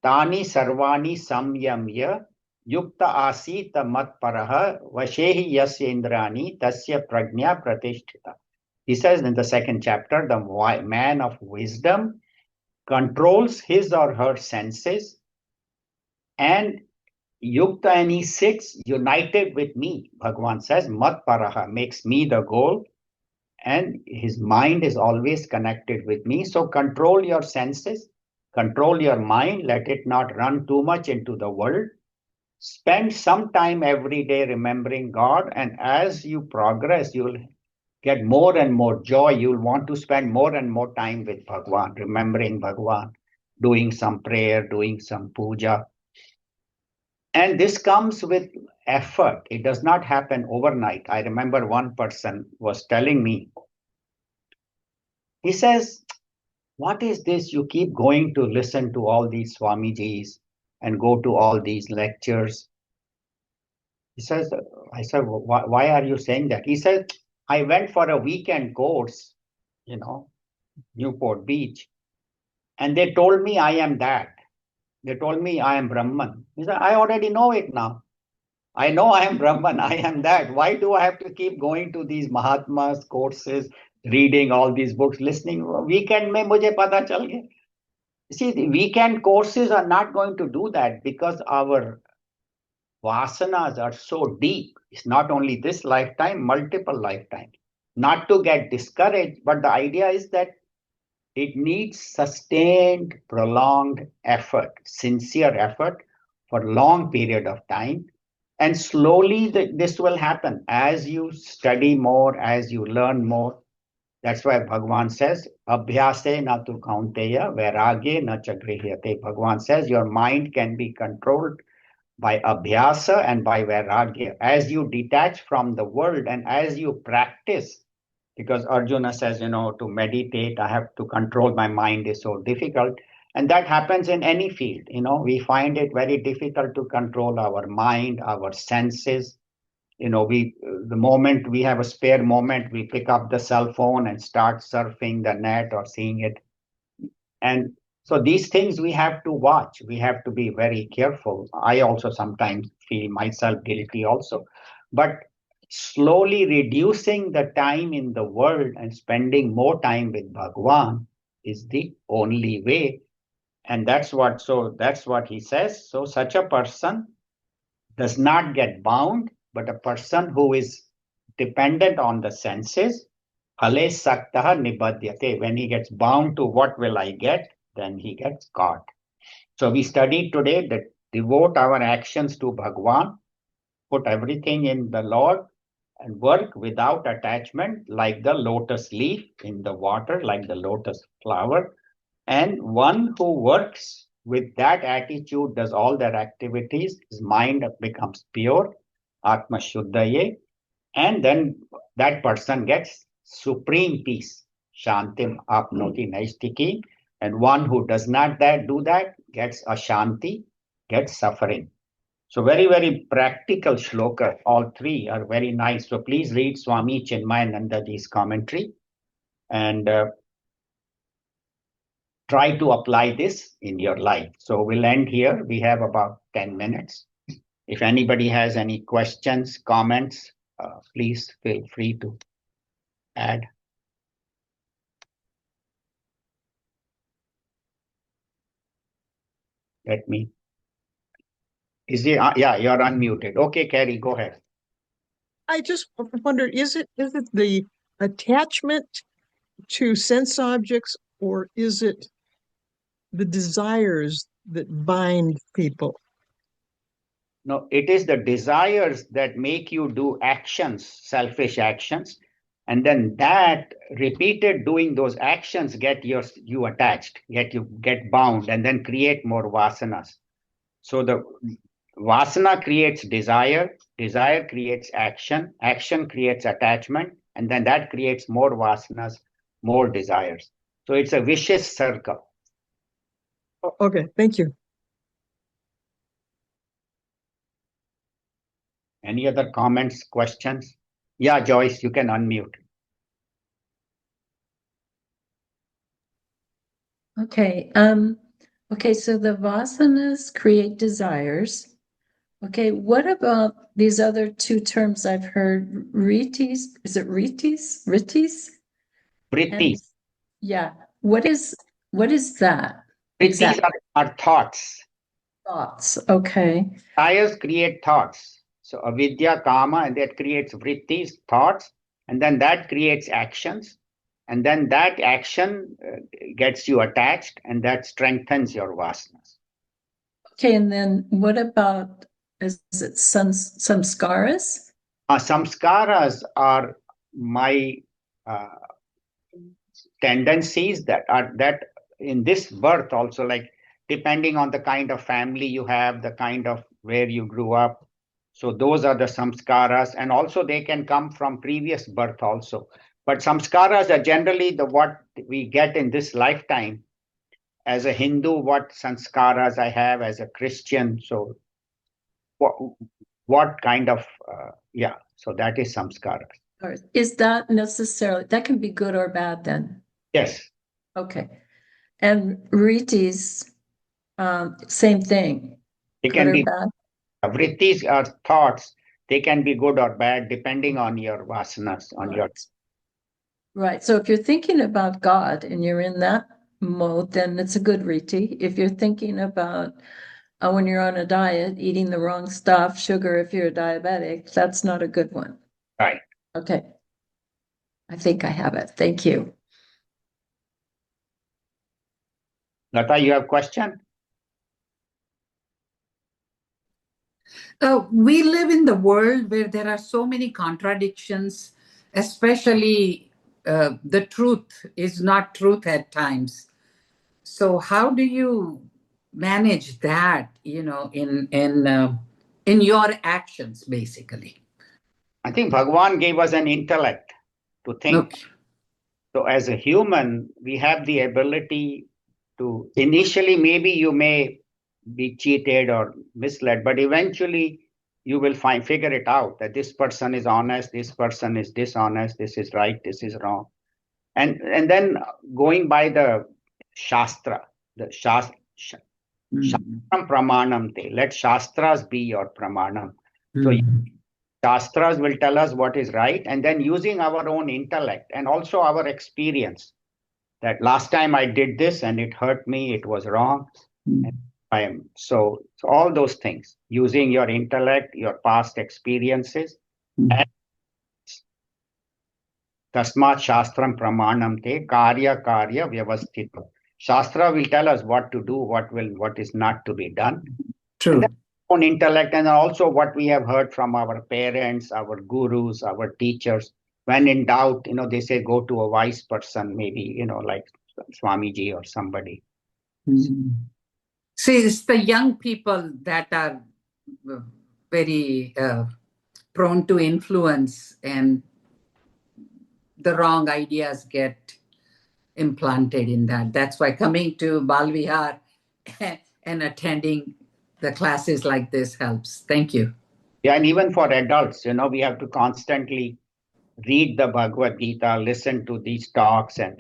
Tani sarvani samyamya yukta asita mat paraha vashehi yasya indrani tasya prajna pratishtita. He says in the second chapter, the man of wisdom controls his or her senses, and yukta, and he sits united with me. Bhagavan says, mat paraha, makes me the goal, and his mind is always connected with me. So control your senses, control your mind, let it not run too much into the world. Spend some time every day remembering God, and as you progress, you'll get more and more joy. You'll want to spend more and more time with Bhagwan, remembering Bhagwan, doing some prayer, doing some puja. And this comes with effort. It does not happen overnight. I remember one person was telling me, he says, what is this? You keep going to listen to all these Swamijis and go to all these lectures. He says, I said, why are you saying that? He said, I went for a weekend course, Newport Beach, and they told me I am that. They told me I am Brahman. He said, I already know it now. I know I am Brahman. I am that. Why do I have to keep going to these Mahatmas courses, reading all these books, listening? Weekend mein mujhe pata chal gaya. See, the weekend courses are not going to do that because our vasanas are so deep. It's not only this lifetime, multiple lifetimes. Not to get discouraged, but the idea is that it needs sustained, prolonged effort, sincere effort for long period of time. And slowly this will happen as you study more, as you learn more. That's why Bhagavan says, Abhyase na tu kaunteya, vairagye na chagrihyate. Bhagavan says your mind can be controlled by abhyasa and by vairagya. As you detach from the world and as you practice, because Arjuna says, to meditate, I have to control my mind is so difficult. And that happens in any field. We find it very difficult to control our mind, our senses. The moment we have a spare moment, we pick up the cell phone and start surfing the net or seeing it. And so these things we have to watch. We have to be very careful. I also sometimes feel myself guilty also. But slowly reducing the time in the world and spending more time with Bhagwan is the only way. And that's what he says. So such a person does not get bound, but a person who is dependent on the senses, phale saktaha nibadhyate. When he gets bound to what will I get, then he gets caught. So we studied today that devote our actions to Bhagwan, put everything in the Lord, and work without attachment like the lotus leaf in the water, like the lotus flower. And one who works with that attitude, does all their activities, his mind becomes pure, Atma Shuddhaye, and then that person gets supreme peace, Shantim Apnoti Naistiki. And one who does not do that gets Ashanti, gets suffering. So very, very practical shloka. All three are very nice. So please read Swami Chinmayanandaji's commentary and try to apply this in your life. So we'll end here. We have about 10 minutes. If anybody has any questions, comments, please feel free to add. Let me. Is it? Yeah, you're unmuted. Okay, Carrie, go ahead. I just wonder, is it the attachment to sense objects, or is it the desires that bind people? No, it is the desires that make you do actions, selfish actions, and then that repeated doing those actions get you attached, get bound, and then create more vasanas. So the vasana creates desire, desire creates action, action creates attachment, and then that creates more vasanas, more desires. So it's a vicious circle. Okay, thank you. Any other comments, questions? Yeah, Joyce, you can unmute. Okay. Okay, so the vasanas create desires. Okay, what about these other two terms I've heard? Ritis, is it ritis? Ritis? Vrittis. Yeah. What is that? Vrittis are thoughts. Thoughts. Okay. Desires create thoughts. So avidya, kama, and that creates vrittis, thoughts, and then that creates actions. And then that action gets you attached, and that strengthens your vasanas. Okay, and then what about, is it samskaras? Samskaras are my tendencies that in this birth also, like depending on the kind of family you have, the kind of where you grew up. So those are the samskaras, and also they can come from previous birth also. But samskaras are generally what we get in this lifetime. As a Hindu, what sanskaras I have, as a Christian. So what kind of, so that is samskaras. Or is that necessarily, that can be good or bad then? Yes. Okay. And ritis, same thing. It Good can or be bad? Vrittis are thoughts. They can be good or bad depending on your vasanas, on your. Right. So if you're thinking about God and you're in that mode, then it's a good riti. If you're thinking about when you're on a diet, eating the wrong stuff, sugar, if you're a diabetic, that's not a good one. Right. Okay. I think I have it. Thank you. Lata, you have a question? We live in the world where there are so many contradictions, especially the truth is not truth at times. So how do you manage that, in your actions, basically? I think Bhagwan gave us an intellect to think. Okay. So as a human, we have the ability to, initially, maybe you may be cheated or misled, but eventually you will figure it out that this person is honest, this person is dishonest, this is right, this is wrong. And then going by the Shastra, the Shastram Pramanam te. Let Shastras be your Pramanam. So Shastras will tell us what is right, and then using our own intellect and also our experience. That last time I did this and it hurt me, it was wrong. So all those things, using your intellect, your past experiences, and Tasmat Shastram Pramanam te Karya Vyavasthita. Shastra will tell us what to do, what is not to be done. True. And own intellect, and also what we have heard from our parents, our gurus, our teachers. When in doubt, they say go to a wise person, maybe, like Swamiji or somebody. See, it's the young people that are very prone to influence, and the wrong ideas get implanted in that. That's why coming to Balvihar and attending the classes like this helps. Thank you. Yeah, and even for adults, we have to constantly read the Bhagavad Gita, listen to these talks, and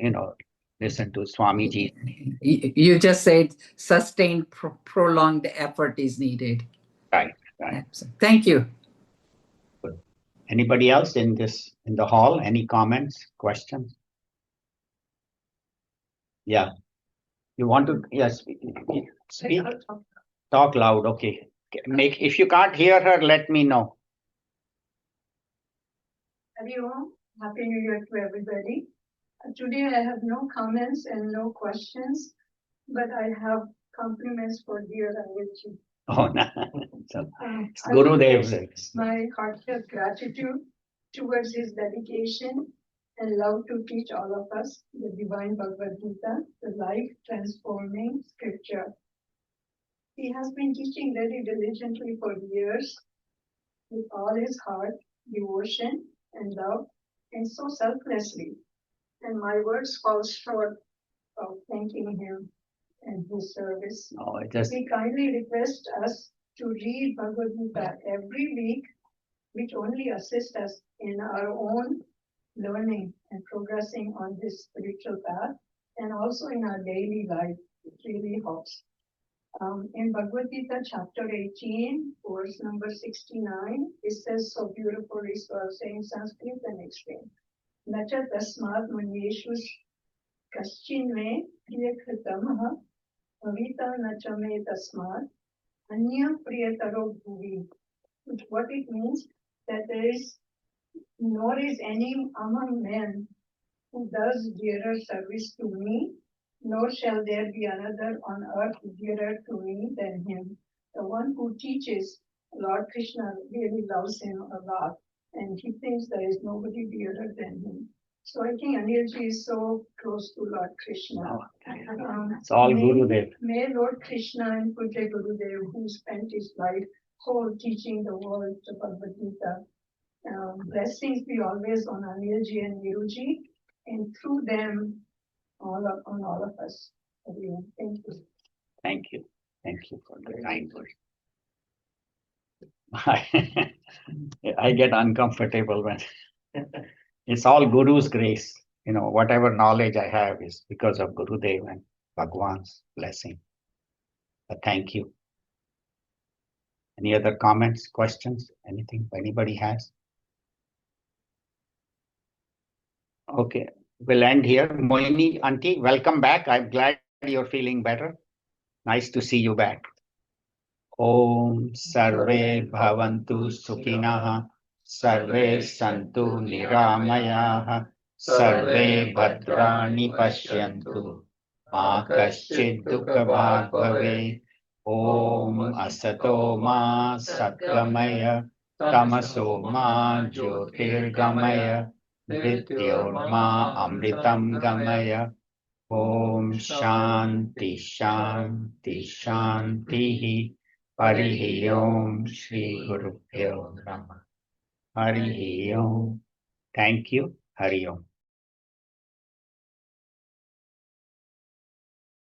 listen to Swamiji. You just said sustained, prolonged effort is needed. Right. Thank you. Anybody else in the hall? Any comments, questions? Yeah. You want to, yes, speak, talk loud. Okay. If you can't hear her, let me know. Hello, Happy New Year to everybody. Today I have no comments and no questions, but I have compliments for dear Anil. Oh, no. So, I Guru would Dev. express my heartfelt gratitude towards his dedication and love to teach all of us the divine Bhagavad Gita, the life transforming scripture. He has been teaching very diligently for years with all his heart, devotion, and love, and so selflessly. And my words fall short of thanking him and his service. No, He kindly requests us to read Bhagavad Gita every week, which only assists us in our own learning and progressing on this spiritual path, and also in our daily life. It really helps. In Bhagavad Gita, chapter 18, verse number 69, it says so beautifully, so I'll say in Sanskrit and explain. Nacha tasmad manyeshu kaschin me priyakritamah avita nacha me tasmad anya priyataro bhuvi. What it means that there is, nor is any among men who does dearer service to me, nor shall there be another on earth dearer to me than him. The one who teaches Lord Krishna really loves him a lot, and he thinks there is nobody dearer than him. So I think Anilji is so close to Lord Krishna. It's all Gurudev. May Lord Krishna and Pujya Gurudev, who spent his life whole teaching the world the Bhagavad Gita, blessings be always on Anilji and Niruji, and through them, on all of us. Everyone. Thank you. Thank you. Thank you for the kind words. I get uncomfortable when it's all Guru's grace. You know, whatever knowledge I have is because of Gurudev and Bhagwan's blessing. But thank you. Any other comments, questions, anything anybody has? Okay, we'll end here. Moini, Auntie, welcome back. I'm glad you're feeling better. Nice to see you back. Om Sarve Bhavantu Sukhinah, Sarve Santu Niramayah, Sarve Bhadrani Pashyantu, Ma Kaschid Dukkha Bhag Bhave. Om Asato Ma Satgamaya, Tamaso Ma Jyotirgamaya, Mrityorma Amritam Gamaya. Om Shanti Shanti Shanti. Harihi Om Shri Guru Pyo Namaha. Harihi Om. Thank you. Hari Om.